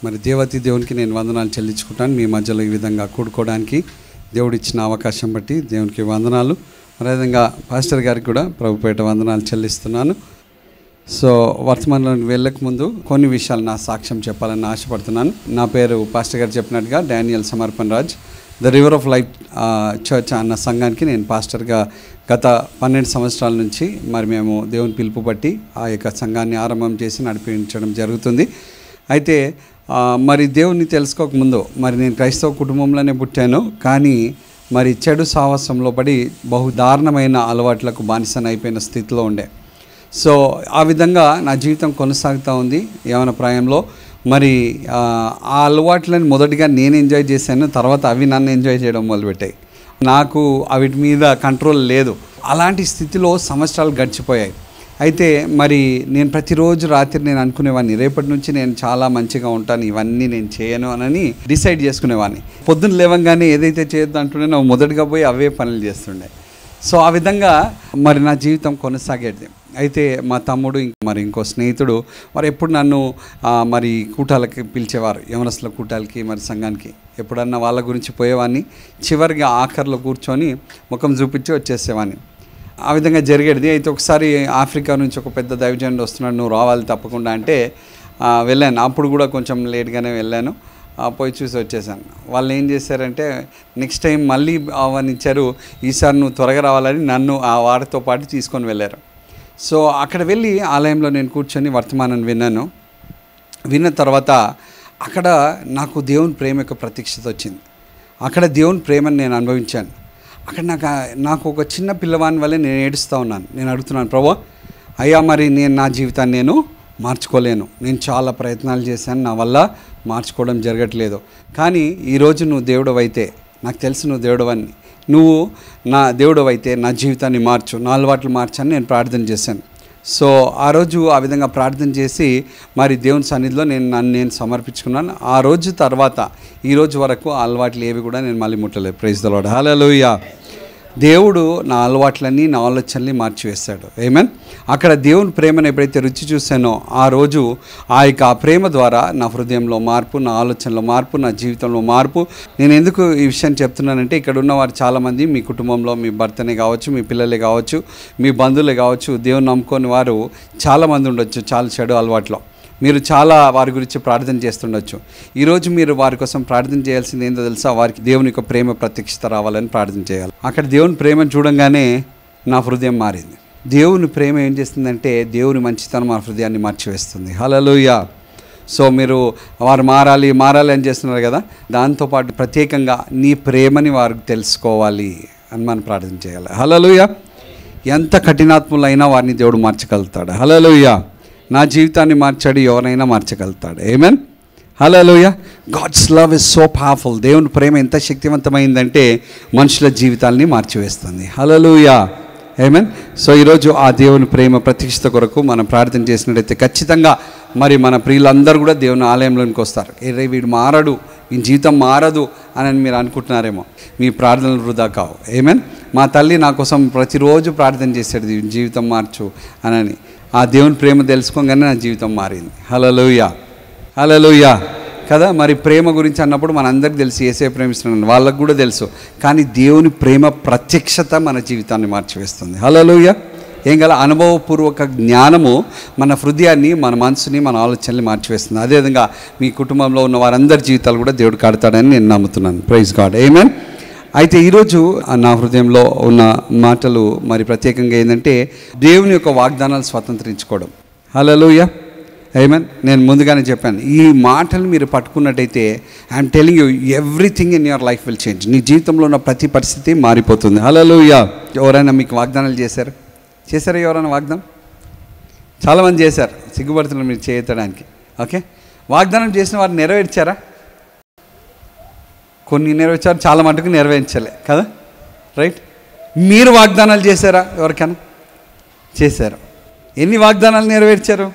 మరి దేవునికి నేను వందనాలు చెల్లించుకుంటాను. మీ మధ్యలో ఈ విధంగా కూడుకోవడానికి దేవుడిచ్చిన అవకాశం బట్టి దేవునికి వందనాలు. అదేవిధంగా పాస్టర్ గారికి కూడా ప్రభుపేట వందనాలు చెల్లిస్తున్నాను. సో వర్తమానంలోకి వెళ్ళక ముందు కొన్ని విషయాలు నా సాక్ష్యం చెప్పాలని ఆశపడుతున్నాను. నా పేరు పాస్టర్ గారు చెప్పినట్టుగా Daniel Samarpan Raj. The river of life church అన్న సంఘానికి నేను పాస్టర్గా గత 12 సంవత్సరాల నుంచి మరి మేము దేవుని పిలుపు బట్టి ఆ యొక్క సంఘాన్ని ఆరంభం చేసి నడిపించడం జరుగుతుంది. అయితే మరి దేవుని తెలుసుకోకముందు మరి నేను క్రైస్తవ కుటుంబంలోనే పుట్టాను. కానీ మరి చెడు సాహసంలో పడి బహుదారుణమైన అలవాట్లకు బానిసనైపోయిన స్థితిలో ఉండే. సో ఆ విధంగా నా జీవితం కొనసాగుతూ ఉంది యవ్వన ప్రాయంలో. మరి ఆ అలవాట్లను మొదటిగా నేను ఎంజాయ్ చేశాను, తర్వాత అవి నన్ను ఎంజాయ్ చేయడం మొదలుపెట్టాయి. నాకు అవిటి మీద కంట్రోల్ లేదు. అలాంటి స్థితిలో సంవత్సరాలు గడిచిపోయాయి. అయితే మరి నేను ప్రతిరోజు రాత్రి నేను అనుకునేవాడిని, రేపటి నుంచి నేను చాలా మంచిగా ఉంటాను, ఇవన్నీ నేను చేయను అని డిసైడ్ చేసుకునేవాడిని. పొద్దున్న లేవంగానే ఏదైతే చేయొద్దు అంటున్నానో మొదటిగా పోయి అవే పనులు చేస్తుండే. సో ఆ విధంగా మరి నా జీవితం కొనసాగేది. అయితే మా తమ్ముడు మరి ఇంకో స్నేహితుడు మరి ఎప్పుడు నన్ను మరి కూటాలకి పిలిచేవారు, యవనస్తుల కూటాలకి మరి సంఘానికి. ఎప్పుడన్నా వాళ్ళ గురించి పోయేవాడిని, చివరిగా ఆఖరిలో కూర్చొని ముఖం చూపించి వచ్చేసేవాడిని. ఆ విధంగా జరిగేది. అయితే ఒకసారి ఆఫ్రికా నుంచి ఒక పెద్ద దైవజనుడు వస్తున్నాడు, నువ్వు రావాలి తప్పకుండా అంటే వెళ్ళాను. అప్పుడు కూడా కొంచెం లేట్గానే వెళ్ళాను, పోయి చూసి వచ్చేసాను. వాళ్ళు ఏం చేశారంటే నెక్స్ట్ టైం మళ్ళీ ఆహ్వానించారు, ఈసారి నువ్వు త్వరగా రావాలని నన్ను ఆ వారితో పాటు తీసుకొని వెళ్ళారు. సో అక్కడ వెళ్ళి ఆలయంలో నేను కూర్చొని వర్తమానం విన్న తర్వాత అక్కడ నాకు దేవుని ప్రేమ యొక్క ప్రత్యక్షత వచ్చింది. అక్కడ దేవుని ప్రేమను నేను అనుభవించాను. అక్కడ నాకు ఒక చిన్న పిల్లవాని వల్లే నేను ఏడుస్తూ ఉన్నాను. నేను అడుగుతున్నాను, ప్రభువా అయ్యా మరి నేను నా జీవితాన్ని నేను మార్చుకోలేను, నేను చాలా ప్రయత్నాలు చేశాను, నా వల్ల మార్చుకోవడం జరగట్లేదు. కానీ ఈరోజు నువ్వు దేవుడవైతే, నాకు తెలుసు నువ్వు దేవుడవని, నువ్వు నా దేవుడవైతే నా జీవితాన్ని మార్చు, నా అలవాట్లు మార్చని నేను ప్రార్థన చేశాను. సో ఆ రోజు ఆ విధంగా ప్రార్థన చేసి మరి దేవుని సన్నిధిలో నేను సమర్పించుకున్నాను. ఆ రోజు తర్వాత ఈ రోజు వరకు ఆ అలవాట్లు ఏవి కూడా నేను మళ్ళీ ముట్టలేదు. ప్రైజ్ ది లార్డ్, హల్లెలూయా. దేవుడు నా అలవాట్లన్నీ నా ఆలోచనల్ని మార్చివేశాడు. ఆమేన్. అక్కడ దేవుని ప్రేమను ఎప్పుడైతే రుచి చూశానో ఆ రోజు ఆ యొక్క ప్రేమ ద్వారా నా హృదయంలో మార్పు, నా ఆలోచనలో మార్పు, నా జీవితంలో మార్పు. నేను ఎందుకు ఈ విషయం చెప్తున్నానంటే ఇక్కడ ఉన్నవారు చాలామంది మీ కుటుంబంలో మీ భర్తనే కావచ్చు, మీ పిల్లలే కావచ్చు, మీ బంధువులే కావచ్చు, దేవుని నమ్ముకొని వారు చాలామంది ఉండొచ్చు చాలా చెడు అలవాట్లో. మీరు చాలా వారి గురించి ప్రార్థన చేస్తుండొచ్చు. ఈరోజు మీరు వారి కోసం ప్రార్థన చేయాల్సింది ఏంటో తెలుసా? వారికి దేవుని యొక్క ప్రేమ ప్రత్యక్షత రావాలని ప్రార్థన చేయాలి. అక్కడ దేవుని ప్రేమను చూడంగానే నా హృదయం మారింది. దేవుని ప్రేమ ఏం చేస్తుందంటే దేవుని మంచితనం మా హృదయాన్ని మార్చివేస్తుంది. హల్లెలూయా. సో మీరు వారు మారాలి అని చేస్తున్నారు కదా, దాంతోపాటు ప్రత్యేకంగా నీ ప్రేమని వారికి తెలుసుకోవాలి అని మనం ప్రార్థన చేయాలి. హల్లెలూయా. ఎంత కఠినాత్ములైనా వారిని దేవుడు మార్చగలుగుతాడు. హల్లెలూయా. నా జీవితాన్ని మార్చాడు, ఎవరైనా మార్చగలుగుతాడు. Amen. Hallelujah. God's love is so powerful. దేవుని ప్రేమ ఎంత శక్తివంతమైందంటే మనుషుల జీవితాలని మార్చివేస్తుంది. హల్లెలూయా. ఆమేన్. సో ఈరోజు ఆ దేవుని ప్రేమ ప్రత్యక్షత కొరకు మనం ప్రార్థన చేసినట్టయితే ఖచ్చితంగా మరి మన ప్రియులందరూ కూడా దేవుని ఆలయంలోనికి వస్తారు. వీడు మారడు, ఈ జీవితం మారదు అని మీరు అనుకుంటున్నారేమో, మీ ప్రార్థనలు వృధా కావు. ఆమేన్. మా తల్లి నా కోసం ప్రతిరోజు ప్రార్థన చేసేది, జీవితం మార్చు అని. ఆ దేవుని ప్రేమ తెలుసుకోగానే నా జీవితం మారింది. హల్లెలూయా, హల్లెలూయా కదా. మరి ప్రేమ గురించి అన్నప్పుడు మనందరికీ తెలుసు, యేసయ్య ప్రేమిస్తున్నాను, వాళ్ళకు కూడా తెలుసు. కానీ దేవుని ప్రేమ ప్రత్యక్షత మన జీవితాన్ని మార్చివేస్తుంది. హల్లెలూయా. ఏం గల అనుభవపూర్వక జ్ఞానము మన హృదయాన్ని, మన మనసుని, మన ఆలోచనని మార్చివేస్తుంది. అదేవిధంగా మీ కుటుంబంలో ఉన్న వారందరి జీవితాలు కూడా దేవుడు కడతాడని నేను నమ్ముతున్నాను. Praise God. ఆమేన్. అయితే ఈరోజు నా హృదయంలో ఉన్న మాటలు మరి ప్రత్యేకంగా ఏంటంటే దేవుని యొక్క వాగ్దానాలు స్వతంత్రించుకోవడం. హల్లెలూయా. ఆమేన్. నేను ముందుగానే చెప్పాను, ఈ మాటలు మీరు పట్టుకున్నట్టయితే I'm telling you everything in your life will change. నీ జీవితంలో ఉన్న ప్రతి పరిస్థితి మారిపోతుంది. హల్లెలూయా. ఎవరైనా మీకు వాగ్దానాలు చేశారా? ఎవరైనా వాగ్దానం? చాలామంది చేశారు, సిగ్గుపడుతున్నారు మీరు చేయడానికి. ఓకే, వాగ్దానం చేసిన వారు నెరవేర్చారా? కొన్ని నెరవేర్చారు, చాలా మటుకు నెరవేర్చలే కదా, రైట్? మీరు వాగ్దానాలు చేశారా? ఎవరికైనా చేశారు? ఎన్ని వాగ్దానాలు నెరవేర్చారు?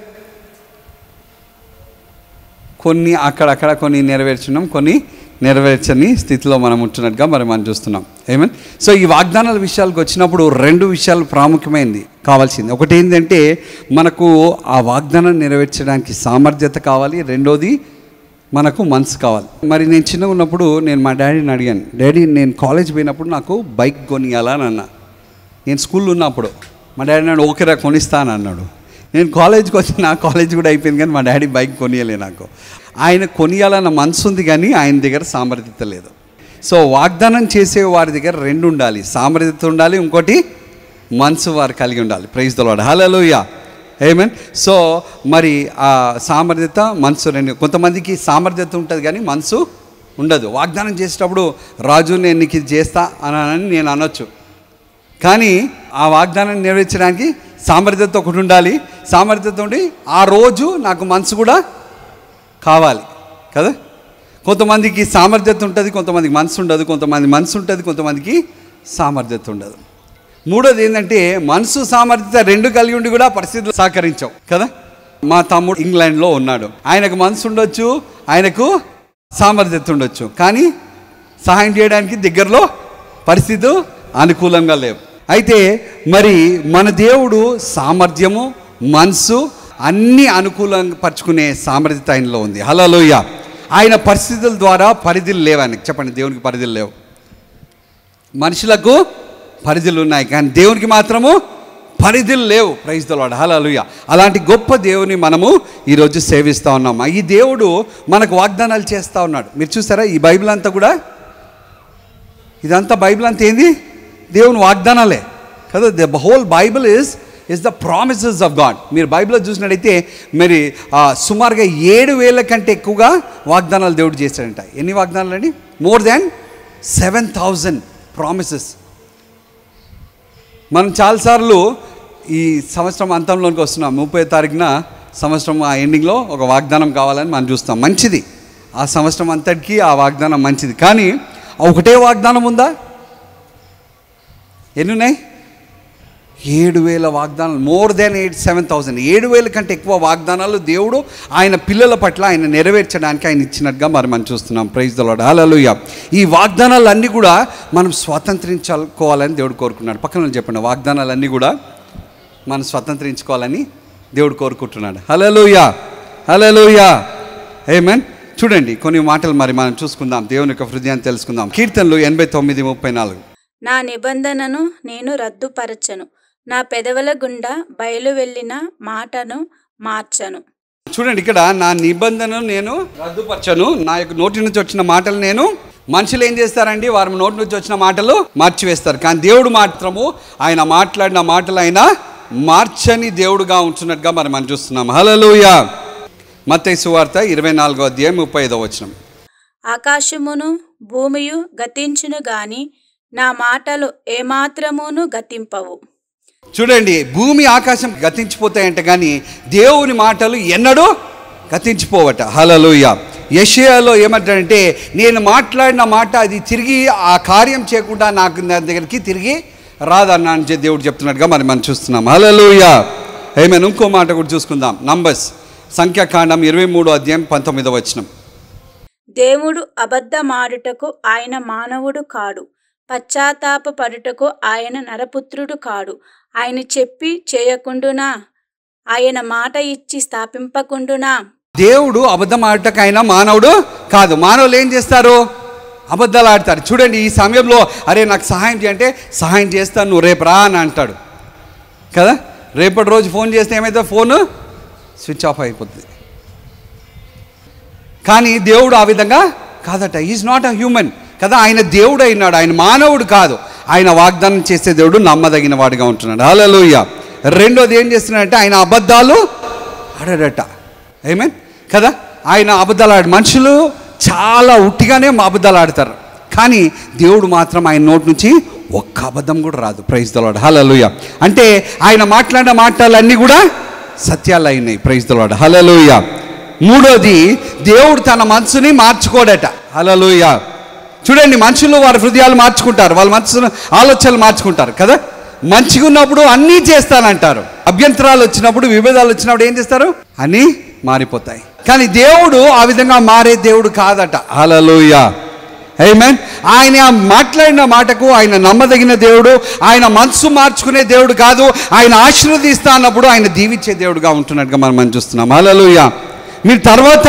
కొన్ని అక్కడక్కడ కొన్ని నెరవేర్చున్నాం, కొన్ని నెరవేర్చని స్థితిలో మనం ఉంటున్నట్టుగా మనం చూస్తున్నాం. ఆమేన్. సో ఈ వాగ్దానాల విషయాలకు వచ్చినప్పుడు 2 విషయాలు ప్రాముఖ్యమైనది కావాల్సింది. ఒకటి ఏంటంటే మనకు ఆ వాగ్దానం నెరవేర్చడానికి సామర్థ్యత కావాలి, రెండోది మనకు మనసు కావాలి. మరి నేను చిన్నగా ఉన్నప్పుడు నేను మా డాడీని అడిగాను, డాడీ నేను కాలేజ్ పోయినప్పుడు నాకు బైక్ కొనియాలా అని అన్నా. నేను స్కూల్లో ఉన్నప్పుడు మా డాడీ నాడు ఓకేరా కొనిస్తాను అన్నాడు. నేను కాలేజ్కి వచ్చి నా కాలేజ్ కూడా అయిపోయింది కానీ మా డాడీ బైక్ కొనియలే నాకు. ఆయన కొనియాలన్న మనసు ఉంది కానీ ఆయన దగ్గర సామర్థ్యత లేదు. సో వాగ్దానం చేసే వారి దగ్గర రెండు ఉండాలి, సామర్థ్యత ఉండాలి, ఇంకోటి మనసు వారు కలిగి ఉండాలి. Praise the lord, hallelujah, amen. So మరి ఆ సామర్థ్యత మనసు రెండు. కొంతమందికి సామర్థ్యత ఉంటుంది కానీ మనసు ఉండదు. వాగ్దానం చేసేటప్పుడు రాజు నేను నీకు ఇది చేస్తా అని నేను అనొచ్చు, కానీ ఆ వాగ్దానం నెరవేర్చడానికి సామర్థ్యత ఒకటి ఉండాలి. సామర్థ్యత ఉండి ఆ రోజు నాకు మనసు కూడా కావాలి కదా. కొంతమందికి సామర్థ్యత ఉంటుంది, కొంతమందికి మనసు ఉండదు. కొంతమంది మనసు ఉంటుంది, కొంతమందికి సామర్థ్యత ఉండదు. మూడోది ఏంటంటే మనసు సామర్థ్యత రెండు కలిగి ఉండి కూడా పరిస్థితులు సహకరించావు కదా. మా తమ్ముడు ఇంగ్లాండ్లో ఉన్నాడు, ఆయనకు మనసు ఉండొచ్చు, ఆయనకు సామర్థ్యత ఉండొచ్చు, కానీ సహాయం చేయడానికి దగ్గరలో పరిస్థితులు అనుకూలంగా లేవు. అయితే మరి మన దేవుడు సామర్థ్యము మనసు అన్నీ అనుకూలంగా పరుచుకునే సామర్థ్యత ఆయనలో ఉంది. హల్లెలూయా. ఆయన పరిస్థితుల ద్వారా పరిధులు లేవు ఆయనకి. చెప్పండి, దేవునికి పరిధులు లేవు. మనుషులకు పరిధులు ఉన్నాయి కానీ దేవునికి మాత్రము పరిధులు లేవు. ప్రైజ్ ది లార్డ్, హల్లెలూయా. అలాంటి గొప్ప దేవుని మనము ఈరోజు సేవిస్తూ ఉన్నాం. ఈ దేవుడు మనకు వాగ్దానాలు చేస్తూ ఉన్నాడు. మీరు చూసారా ఈ బైబిల్ అంతా కూడా, ఇదంతా బైబిల్ అంతా ఏంది? దేవుని వాగ్దానాలే కదా. The whole Bible is the promises of God. మీరు బైబిల్లో చూసినట్టయితే మరి సుమారుగా 7,000 కంటే ఎక్కువగా వాగ్దానాలు దేవుడు చేశాడంట. ఎన్ని వాగ్దానాలు అండి? More than 7,000 promises. మనం చాలాసార్లు ఈ సంవత్సరం అంతంలోనికి వస్తున్నాం. 30వ తారీఖున సంవత్సరం ఆ ఎండింగ్లో ఒక వాగ్దానం కావాలని మనం చూస్తాం. మంచిది, ఆ సంవత్సరం అంతటికీ ఆ వాగ్దానం మంచిది. కానీ ఒకటే వాగ్దానం ఉందా? ఎన్ని ఉన్నాయి? 7,000 వాగ్దానాలు. More than 7,000. 7,000 కంటే ఎక్కువ వాగ్దానాలు దేవుడు ఆయన పిల్లల పట్ల ఆయన నెరవేర్చడానికి ఆయన ఇచ్చినట్టుగా మరి మనం చూస్తున్నాం. ప్రైజ్ ది లార్డ్, హల్లెలూయా. ఈ వాగ్దానాలన్నీ కూడా మనం స్వతంత్రించుకోవాలని దేవుడు కోరుకున్నాడు. పక్కన చెప్పండి, వాగ్దానాలన్నీ కూడా మనం స్వతంత్రించుకోవాలని దేవుడు కోరుకుంటున్నాడు. హల్లెలూయా, హల్లెలూయా, ఆమేన్. చూడండి కొన్ని మాటలు మరి మనం చూసుకుందాం, దేవుని యొక్క హృదయాన్ని తెలుసుకుందాం. కీర్తనలు 89:34. నా నిబంధనను నేను రద్దుపరచను, నా పెదవుల గుండా బయలు వెళ్ళిన మాటను మార్చను. చూడండి ఇక్కడ, నా నిబంధనను నేను రద్దుపరచను, నా యొక్క నోటి నుంచి వచ్చిన మాటలు నేను. మనుషులు ఏం చేస్తారండి? వారి నోటి నుంచి వచ్చిన మాటలు మార్చివేస్తారు, కానీ దేవుడు మాత్రము ఆయన మాట్లాడిన మాటలు ఆయన మార్చని దేవుడుగా ఉంటున్నట్టుగా మరి మనం చూస్తున్నాం. హల్లెలూయా. మత్తయి సువార్త 24:35. ఆకాశమును భూమియు గతించును గాని నా మాటలు ఏమాత్రమును గతింపవు. చూడండి, భూమి ఆకాశం గతించిపోతాయంట కానీ దేవుని మాటలు ఎన్నడూ గతించిపోవట. హల్లెలూయా. యెషయాలో ఏమంటాడంటే, నేను మాట్లాడిన మాట అది తిరిగి ఆ కార్యం చేయకుండా నాకు నా దగ్గరికి తిరిగి రాదన్నా అని దేవుడు చెప్తున్నట్టుగా మరి మనం చూస్తున్నాం. హల్లెలూయా, ఆమేన్. ఇంకో మాట కూడా చూసుకుందాం. నంబర్స్ సంఖ్యాకాండం 23:19. దేవుడు అబద్ధమాడుటకు ఆయన మానవుడు కాడు, పశ్చాత్తాపపడుటకు ఆయన నరపుత్రుడు కాడు. ఆయన చెప్పి చేయకుండునా, ఆయన మాట ఇచ్చి స్థాపింపకుండునా. దేవుడు అబద్ధం ఆడటకు ఆయన మానవుడు కాదు. మానవులు ఏం చేస్తారు? అబద్ధాలు ఆడతారు. చూడండి, ఈ సమయంలో అరే నాకు సహాయం చేయంటే సహాయం చేస్తాను, నువ్వు రేపు రా అని అంటాడు కదా. రేపటి రోజు ఫోన్ చేస్తే ఏమైతే ఫోన్ స్విచ్ ఆఫ్ అయిపోతుంది. కానీ దేవుడు ఆ విధంగా కాదట. ఈజ్ నాట్ అ హ్యూమన్ కదా. ఆయన దేవుడు అయినాడు, ఆయన మానవుడు కాదు. ఆయన వాగ్దానం చేసే దేవుడు నమ్మదగిన వాడిగా ఉంటున్నాడు. హల్లెలూయా. రెండోది ఏం చేస్తున్నాడంటే ఆయన అబద్ధాలు ఆడాడట. ఆమేన్ కదా. ఆయన అబద్ధాలు ఆడు. మనుషులు చాలా ఉట్టిగానే అబద్ధాలు ఆడతారు, కానీ దేవుడు మాత్రం ఆయన నోటి నుంచి ఒక్క అబద్ధం కూడా రాదు. ప్రైజ్ ది లార్డ్, హల్లెలూయా. అంటే ఆయన మాట్లాడిన మాటలన్నీ కూడా సత్యాలు అయినాయి. ప్రైజ్ ది లార్డ్, హల్లెలూయా. మూడోది, దేవుడు తన మనసుని మార్చుకోడట. హల్లెలూయా. చూడండి, మనుషులు వారి హృదయాలు మార్చుకుంటారు, వాళ్ళ మనసును ఆలోచనలు మార్చుకుంటారు కదా. మంచిగా ఉన్నప్పుడు అన్నీ చేస్తానంటారు, అభ్యంతరాలు వచ్చినప్పుడు విభేదాలు వచ్చినప్పుడు ఏం చేస్తారు? అన్నీ మారిపోతాయి. కానీ దేవుడు ఆ విధంగా మారే దేవుడు కాదట. హల్లెలూయా, ఆమేన్. ఆయన మాట్లాడిన మాటకు ఆయన నమ్మదగిన దేవుడు, ఆయన మనసు మార్చుకునే దేవుడు కాదు. ఆయన ఆశీర్వదిస్తా అన్నప్పుడు ఆయన దీవించే దేవుడుగా ఉంటున్నట్టుగా మనం చూస్తున్నాం. హల్లెలూయా. మీరు తర్వాత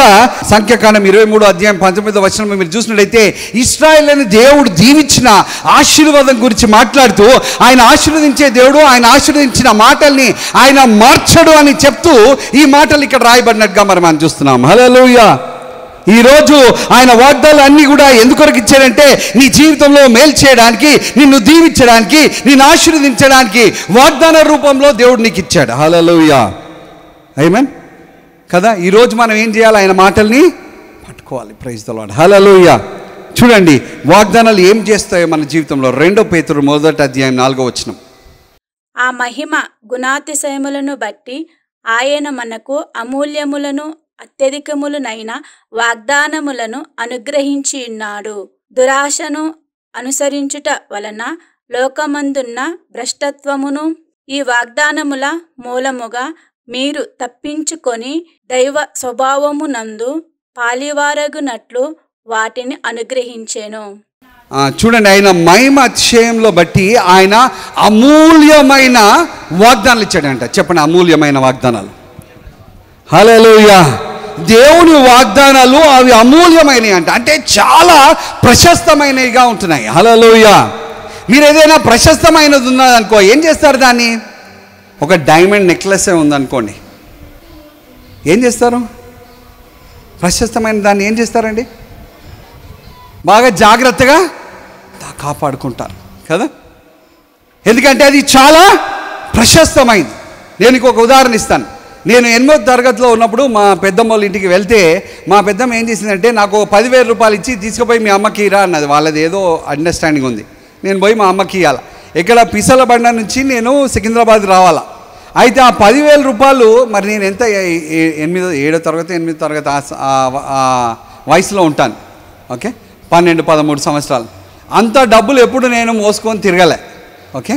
సంఖ్యాకాండం 23వ అధ్యాయం 19వ వచనంలో మీరు చూసినట్లయితే ఇశ్రాయేలుని దేవుడు దీవించిన ఆశీర్వాదం గురించి మాట్లాడుతూ ఆయన ఆశీర్వదించే దేవుడు, ఆయన ఆశీర్వదించిన మాటల్ని ఆయన మార్చడు అని చెప్తూ ఈ మాటలు ఇక్కడ రాయబడినట్టుగా మనం చూస్తున్నాం. హల్లెలూయా. ఈరోజు ఆయన వాగ్దానాలు అన్నీ కూడా ఎందుకొరకు ఇచ్చాడంటే నీ జీవితంలో మేలు చేయడానికి, నిన్ను దీవించడానికి, నిన్ను ఆశీర్వదించడానికి వాగ్దాన రూపంలో దేవుడు నీకు ఇచ్చాడు. హల్లెలూయా. ఆమేన్ కదా. ఈరోజు మనం ఏం చేయాలి? ఆయన మాటల్ని పట్టుకోవాలి. Praise the lord. హల్లెలూయా. చూడండి వాగ్దానాలు ఏం చేస్తాయో మన జీవితంలో. 2 పేతురు 1వ అధ్యాయం 4వ వచనం. ఆ మహిమ గుణాతిశయములను బట్టి ఆయన మనకు అమూల్యములను అత్యధికములనైన వాగ్దానములను అనుగ్రహించి ఉన్నాడు. దురాశను అనుసరించుట వలన లోకమందున్న భ్రష్టత్వమును ఈ వాగ్దానముల మూలముగా మీరు తప్పించుకొని దైవ స్వభావమునందు పాలివారగునట్లు వాటిని అనుగ్రహించెను. చూడండి, ఆయన మహిమ అతిశయంలో బట్టి ఆయన అమూల్యమైన వాగ్దానాలు ఇచ్చాడంట. చెప్పండి, అమూల్యమైన వాగ్దానాలు. హల్లెలూయా. దేవుని వాగ్దానాలు అవి అమూల్యమైనవి అంట, అంటే చాలా ప్రశస్తమైనవిగా ఉంటున్నాయి. హల్లెలూయా. మీరు ఏదైనా ప్రశస్తమైనది ఉన్నదనుకో ఏం చేస్తారు? దాన్ని ఒక డైమండ్ నెక్లెస్ ఉందనుకోండి, ఏం చేస్తారు? ప్రశస్తమైన దాన్ని ఏం చేస్తారండి? బాగా జాగ్రత్తగా కాపాడుకుంటారు కదా, ఎందుకంటే అది చాలా ప్రశస్తమైంది. నేను ఒక ఉదాహరణ ఇస్తాను. నేను 8వ తరగతిలో ఉన్నప్పుడు మా పెద్దమ్మ వాళ్ళ ఇంటికి వెళ్తే మా పెద్దమ్మ ఏం చేసిందంటే నాకు 10,000 రూపాయలు ఇచ్చి తీసుకుపోయి మీ అమ్మకి ఇరా అన్నది. వాళ్ళది ఏదో అండర్స్టాండింగ్ ఉంది. నేను పోయి మా అమ్మకి ఇవ్వాలి. ఇక్కడ పిసల బండ నుంచి నేను సికింద్రాబాద్ రావాలా. అయితే ఆ 10,000 రూపాయలు మరి నేను ఎంత 7వ తరగతి 8వ తరగతి ఆ వయసులో ఉంటాను. ఓకే, 12-13 సంవత్సరాలు. అంత డబ్బులు ఎప్పుడు నేను మోసుకొని తిరగలే. ఓకే,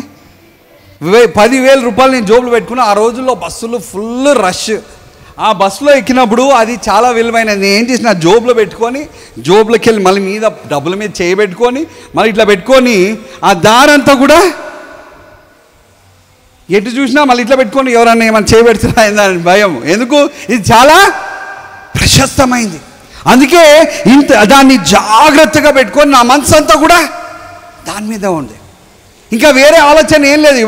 10,000 రూపాయలు నేను జోబులు పెట్టుకున్నా. ఆ రోజుల్లో బస్సులు ఫుల్ రష్. ఆ బస్సులో ఎక్కినప్పుడు అది చాలా విలువైనది. నేను ఏం చేసిన జోబులో పెట్టుకొని జోబులోకి వెళ్ళి మళ్ళీ మీద డబ్బుల మీద చేయబెట్టుకొని మళ్ళీ ఇట్లా పెట్టుకొని ఆ దారంతా కూడా ఎటు చూసినా మళ్ళీ ఇట్లా పెట్టుకొని ఎవరన్నా ఏమైనా చేయబెడుతున్నారని భయం. ఎందుకు? ఇది చాలా ప్రశస్తమైంది. అందుకే దాన్ని జాగ్రత్తగా పెట్టుకొని నా మనసు అంతా కూడా దాని మీద ఉంది. ఇంకా వేరే ఆలోచన ఏం లేదు.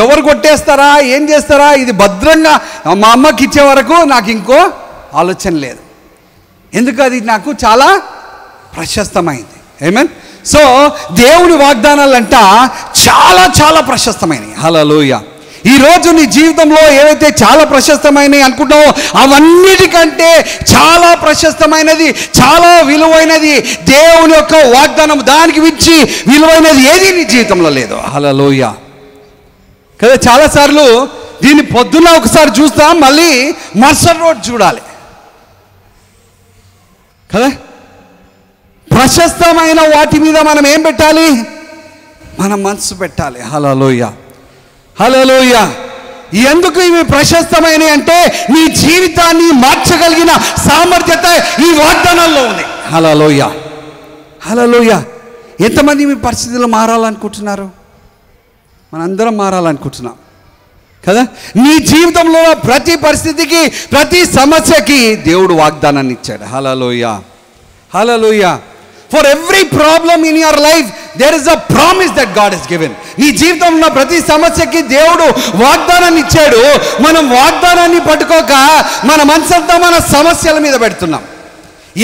ఎవరు కొట్టేస్తారా, ఏం చేస్తారా, ఇది భద్రంగా మా అమ్మకి ఇచ్చే వరకు నాకు ఇంకో ఆలోచన లేదు. ఎందుకు? అది నాకు చాలా ప్రశస్తమైంది. ఆమేన్. సో దేవుని వాగ్దానాలంట చాలా చాలా ప్రశస్తమైనవి. హల్లెలూయా. ఈరోజు నీ జీవితంలో ఏవైతే చాలా ప్రశస్తమైనవి అనుకుంటావో అవన్నిటికంటే చాలా ప్రశస్తమైనది, చాలా విలువైనది దేవుని యొక్క వాగ్దానం. దానికి మించి విలువైనది ఏది నీ జీవితంలో లేదు. హల్లెలూయా కదా. చాలాసార్లు దీన్ని పొద్దున్న ఒకసారి చూస్తాం, మళ్ళీ మరుసటి రోజు చూడాలి కదా. ప్రశస్తమైన వాటి మీద మనం ఏం పెట్టాలి? మన మనసు పెట్టాలి. హల్లెలూయా. హల్లెలూయా. ఎందుకు ఇవి ప్రశస్తమైనవి అంటే నీ జీవితాన్ని మార్చగలిగిన సామర్థ్యత ఈ వాగ్దానాల్లో ఉంది. హల్లెలూయా. హల్లెలూయా. ఎంతమంది మీ పరిస్థితులు మారాలనుకుంటున్నారు? మనందరం మారాలనుకుంటున్నాం కదా. నీ జీవితంలో ప్రతి పరిస్థితికి, ప్రతి సమస్యకి దేవుడు వాగ్దానాన్ని ఇచ్చాడు. హల్లెలూయా. హల్లెలూయా. For every problem in your life there is a promise that God has given. నీ జీవితంలో ఉన్న ప్రతి సమస్యకి దేవుడు వాగ్దానాన్ని ఇచ్చాడు. మనం వాగ్దానాన్ని పట్టుకోక మన మనసంతా మన సమస్యల మీద పెడుతున్నాం.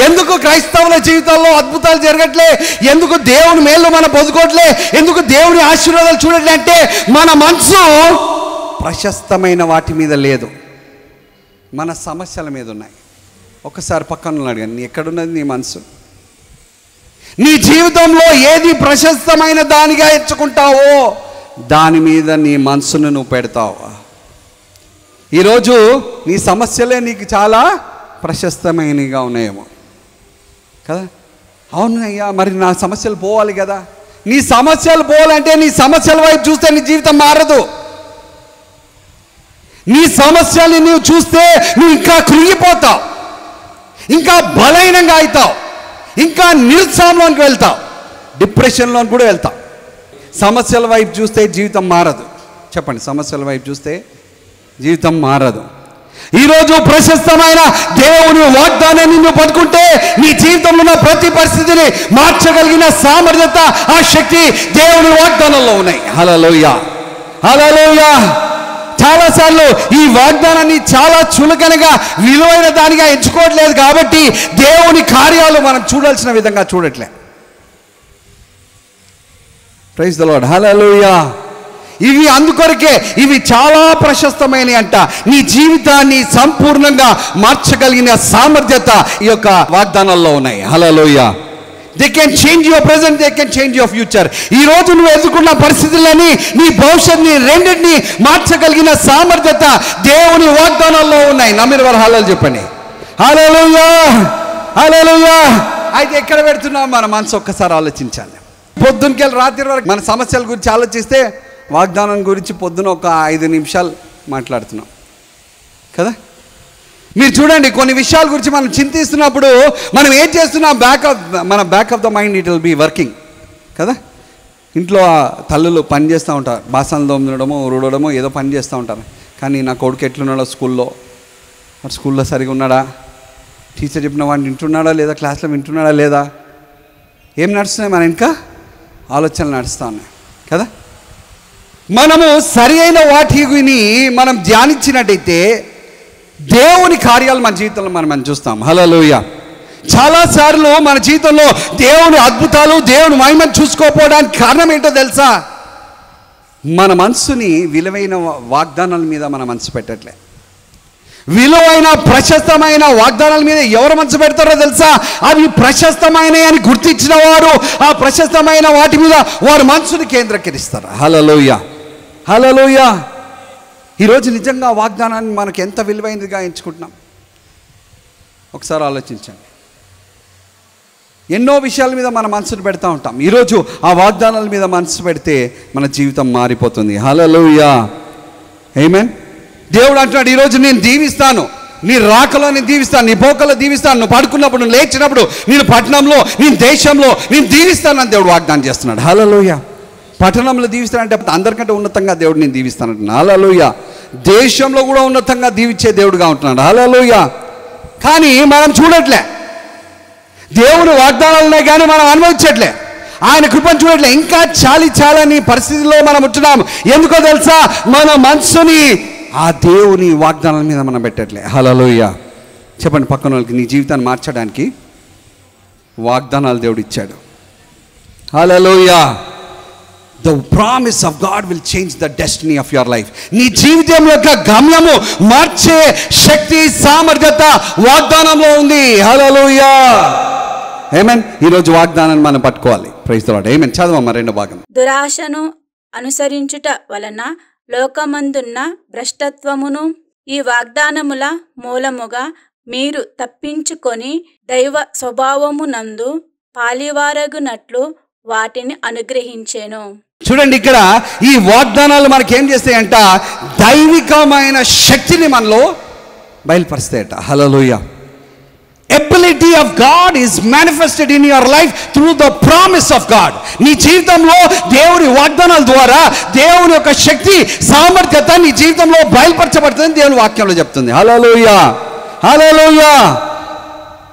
ఎందుకు క్రైస్తవుల జీవితాల్లో అద్భుతాలు జరగట్లే? ఎందుకు దేవుని మేలు మనం పొందుకోవట్లే? ఎందుకు దేవుని ఆశీర్వాదాలు చూడట్లే? అంటే మన మనసు ప్రశస్తమైన వాటి మీద లేదు, మన సమస్యల మీద ఉన్నాయి. ఒకసారి పక్కన ఉన్నాడు, నీ ఎక్కడున్నది నీ మనసు? నీ జీవితంలో ఏది ప్రశస్తమైన దానిగా ఎంచుకుంటావో దాని మీద నీ మనసును నువ్వు పెడతావు. ఈరోజు నీ సమస్యలే నీకు చాలా ప్రశస్తమైనవిగా ఉన్నాయేమో కదా. అవునయ్యా, మరి నా సమస్యలు పోవాలి కదా. నీ సమస్యలు పోవాలంటే నీ సమస్యల వైపు చూస్తే నీ జీవితం మారదు. నీ సమస్యల్ని నువ్వు చూస్తే నువ్వు ఇంకా కృంగిపోతావు, ఇంకా బలహీనంగా అవుతావు, ఇంకా నిరుత్సాహంలోకి వెళ్తావు, డిప్రెషన్లో కూడా వెళ్తావు. సమస్యల వైపు చూస్తే జీవితం మారదు. చెప్పండి, సమస్యల వైపు చూస్తే జీవితం మారదు. ఈరోజు ప్రశస్తమైన దేవుని వాగ్దానాన్ని నువ్వు పట్టుకుంటే నీ జీవితంలో ఉన్న ప్రతి పరిస్థితిని మార్చగలిగిన సామర్థ్యత, ఆ శక్తి దేవుని వాగ్దానంలో ఉన్నాయి. హల్లెలూయా, హల్లెలూయా. చాలాసార్లు ఈ వాగ్దానాన్ని చాలా చులకనగా విలువైన దానిగా ఎంచుకోవట్లేదు కాబట్టి దేవుని కార్యాలు మనం చూడాల్సిన విధంగా చూడట్లే. ప్రైజ్ ది లార్డ్, హల్లెలూయా. ఇవి అందుకొరకే ఇవి చాలా ప్రశస్తమైనవి అంట. నీ జీవితాన్ని సంపూర్ణంగా మార్చగలిగిన సామర్థ్యత ఈ యొక్క వాగ్దానాల్లో ఉన్నాయి. Hallelujah. They can change your present, they can change your future. ఈ రోజు నువ్వు ఎదుర్కొన్న పరిస్థితులని, నీ భవిష్యత్తుని రెండింటిని మార్చగలిగిన సామర్థ్యత దేవుని వాగ్దానాల్లో ఉన్నాయి. నమ్మిన వారు హల్లెలూయా చెప్పండి. హల్లెలూయా, హల్లెలూయా. అయితే ఎక్కడ పెడుతున్నాం మన మనసు ఒక్కసారి ఆలోచించాలి. పొద్దునకెళ్ళి రాత్రి వరకు మన సమస్యల గురించి ఆలోచిస్తే వాగ్దానం గురించి పొద్దున ఒక 5 నిమిషాలు మాట్లాడుతున్నాం కదా. మీరు చూడండి, కొన్ని విషయాల గురించి మనం చింతిస్తున్నప్పుడు మనం ఏం చేస్తున్నాం, మన back of the mind it will be working కదా. ఇంట్లో తల్లులు పని చేస్తూ ఉంటారు, బాసనలు తోమడమో ఊడడమో ఏదో పని చేస్తూ ఉంటారు. కానీ నా కొడుకు ఎట్లున్నాడో స్కూల్లో సరిగా ఉన్నాడా, టీచర్ చెప్పిన వాడిని వింటున్నాడా లేదా, క్లాస్లో వింటున్నాడా లేదా, ఏం నడుస్తున్నాయి మన ఇంకా ఆలోచనలు నడుస్తూ ఉన్నాయి కదా. మనము సరి అయిన వాటిని మనం ధ్యానించినట్టయితే దేవుని కార్యాలు మన జీవితంలో మనం చూస్తాం. హల్లెలూయా. చాలాసార్లు మన జీవితంలో దేవుని అద్భుతాలు, దేవుని మహిమను చూసుకోకపోవడానికి కారణం ఏంటో తెలుసా? మన మనసుని విలువైన వాగ్దానాల మీద మన మనసు పెట్టట్లే. విలువైన ప్రశస్తమైన వాగ్దానాల మీద ఎవరు మనసు పెడతారో తెలుసా? అవి ప్రశస్తమైనవి అని గుర్తించిన వారు ఆ ప్రశస్తమైన వాటి మీద వారు మనసుని కేంద్రీకరిస్తారు. హల్లెలూయా, హల్లెలూయా. ఈరోజు నిజంగా వాగ్దానాన్ని మనకు ఎంత విలువైనదిగా ఎంచుకుంటున్నాం ఒకసారి ఆలోచించండి. ఎన్నో విషయాల మీద మన మనసును పెడతా ఉంటాం. ఈరోజు ఆ వాగ్దానాల మీద మనసు పెడితే మన జీవితం మారిపోతుంది. హల్లెలూయా, ఆమేన్. దేవుడు అంటున్నాడు, ఈరోజు నేను దీవిస్తాను, నీ రాకలో నేను దీవిస్తాను, నీ పోకలో దీవిస్తాను, నువ్వు పడుకున్నప్పుడు, నువ్వు లేచినప్పుడు, నేను పట్టణంలో, నేను దేశంలో నేను దీవిస్తానని దేవుడు వాగ్దానం చేస్తున్నాడు. హల్లెలూయా. పట్టణంలో దీవిస్తానంటే అందరికంటే ఉన్నతంగా దేవుడు నేను దీవిస్తానంటున్నాను. హల్లెలూయా. దేశంలో కూడా ఉన్నతంగా దీవించే దేవుడుగా ఉంటున్నాడు. హల్లెలూయా. కానీ మనం చూడట్లే, దేవుని వాగ్దానాలు ఉన్నాయి కానీ మనం అనుభవించట్లే, ఆయన కృపను చూడట్లే. ఇంకా చాలని పరిస్థితిలో మనం ఉంటున్నాం. ఎందుకో తెలుసా? మన మనసుని ఆ దేవుని వాగ్దానాల మీద మనం పెట్టట్లే. హల్లెలూయా. చెప్పండి పక్కన వాళ్ళకి, నీ జీవితాన్ని మార్చడానికి వాగ్దానాలు దేవుడు ఇచ్చాడు. హల్లెలూయా. The promise of God will change the destiny of your life. నీ జీవితం యొక్క గమ్యము మార్చే శక్తి, సామర్థ్యత వాగ్దానంలో ఉంది. హల్లెలూయా, ఆమేన్. ఈరోజు వాగ్దానాన్ని మనం పట్టుకోవాలి. ప్రైజ్ ది లార్డ్, ఆమేన్. చదవమ్మా రెండో భాగం. దురాశను అనుసరించుట వలన లోకమందున్న భ్రష్టత్వమును ఈ వాగ్దానముల మూలముగా మీరు తప్పించుకొని దైవ స్వభావమునందు పాలివారగునట్లు వాటిని అనుగ్రహించెను. చూడండి, ఇక్కడ ఈ వాగ్దానాలు మనకేం చేస్తాయంట? దైవికమైన శక్తిని మనలో బయలుపరుస్తాయట. హల్లెలూయా. Ability of God is manifested in your life through the promise of God. నీ జీవితంలో దేవుని వాగ్దానాల ద్వారా దేవుని యొక్క శక్తి, సామర్థ్యత నీ జీవితంలో బయలుపరచబడుతుంది దేవుని వాక్యంలో చెప్తుంది. హల్లెలూయా, హల్లెలూయా,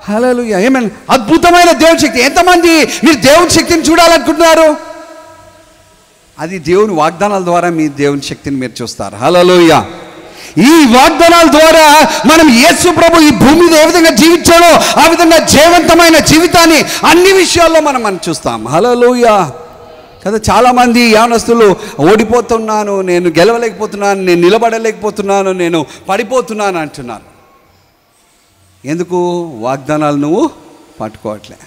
హల్లెలూయా, ఆమేన్. అద్భుతమైన దేవుని శక్తి. ఎంతమంది మీరు దేవుని శక్తిని చూడాలనుకుంటున్నారు? అది దేవుని వాగ్దానాల ద్వారా మీ దేవుని శక్తిని మీరు చూస్తారు. హల్లెలూయా. ఈ వాగ్దానాల ద్వారా మనం యేసు ప్రభు ఈ భూమి మీద ఏ విధంగా జీవించాడో ఆ విధంగా జీవంతమైన జీవితాన్ని అన్ని విషయాల్లో మనం చూస్తాం. హల్లెలూయా కదా. చాలామంది యవనస్తులు ఓడిపోతున్నాను, నేను గెలవలేకపోతున్నాను, నేను నిలబడలేకపోతున్నాను, నేను పడిపోతున్నాను అంటున్నారు. ఎందుకు? వాగ్దానాలు నువ్వు పట్టుకోవట్లే.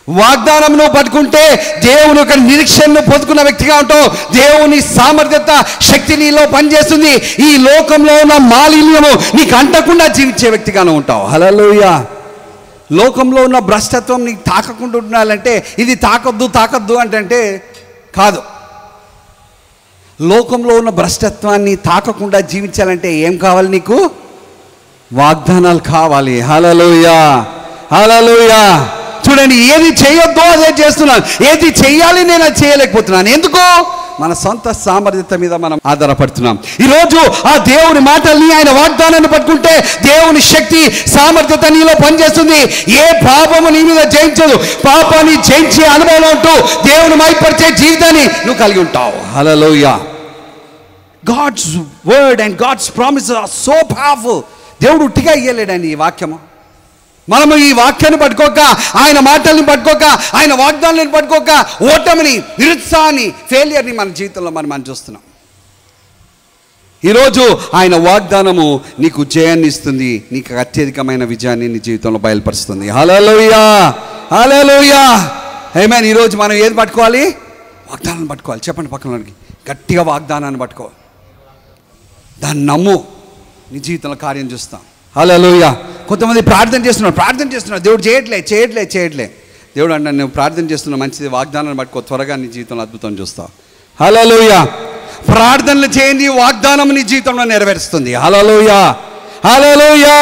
వాగ్దానం నువ్వు పట్టుకుంటే దేవుని యొక్క నిరీక్షణను పొందుకున్న వ్యక్తిగా ఉంటావు. దేవుని సామర్థ్యత, శక్తి నీలో పనిచేస్తుంది. ఈ లోకంలో ఉన్న మాలిన్యము నీకు అంటకుండా జీవించే వ్యక్తిగానే ఉంటావు. హల్లెలూయా. లోకంలో ఉన్న భ్రష్టత్వం నీకు తాకకుండా ఉండాలంటే ఇది తాకద్దు అంటే కాదు. లోకంలో ఉన్న భ్రష్టత్వాన్ని తాకకుండా జీవించాలంటే ఏం కావాలి? నీకు వాగ్దానాలు కావాలి. హల్లెలూయా, హల్లెలూయా. చూడండి, ఏది చేయొద్దో అదే చేస్తున్నాను, ఏది చెయ్యాలి నేను అది చేయలేకపోతున్నాను. ఎందుకు? మన సొంత సామర్థ్యత మీద మనం ఆధారపడుతున్నాం. ఈరోజు ఆ దేవుని మాటల్ని, ఆయన వాగ్దానాన్ని పట్టుకుంటే దేవుని శక్తి సామర్థ్యత నీలో పనిచేస్తుంది. ఏ పాపము నీ మీద జయించదు. పాపాన్ని జయించే అనుభవం ఉంటూ దేవుని మైపరిచే జీవితాన్ని నువ్వు కలిగి ఉంటావు. Hallelujah. God's word and God's promises are so powerful. దేవుడు ఉట్టిగా ఇయ్యలేడండి ఈ వాక్యము. మనము ఈ వాక్యాన్ని పట్టుకోక, ఆయన మాటల్ని పట్టుకోక, ఆయన వాగ్దానాలను పట్టుకోక ఓటమిని, నిరుత్సాహాన్ని, ఫెయిలియర్ని మన జీవితంలో మనం చూస్తున్నాం. ఈరోజు ఆయన వాగ్దానము నీకు జయాన్ని ఇస్తుంది, నీకు అత్యధికమైన విజయాన్ని నీ జీవితంలో బయలుపరుస్తుంది. హల్లెలూయా, హల్లెలూయా, ఆమేన్. ఈరోజు మనం ఏది పట్టుకోవాలి? వాగ్దానాన్ని పట్టుకోవాలి. చెప్పండి పక్కనకి, గట్టిగా వాగ్దానాన్ని పట్టుకోవాలి. దాన్ని నమ్ము, నీ జీవితంలో కార్యం చూస్తాం. హల్లెలూయా. కొంతమంది ప్రార్థన చేస్తున్నారు, దేవుడు చేయట్లే. దేవుడు అంటే నువ్వు ప్రార్థన చేస్తున్నావు, మంచిది, వాగ్దానాన్ని పట్టుకో, త్వరగా నీ జీవితంలో అద్భుతం చూస్తావు. హల్లెలూయా. ప్రార్థనలు చేయండి, వాగ్దానం నీ జీవితంలో నెరవేరుస్తుంది. హల్లెలూయా, హల్లెలూయా.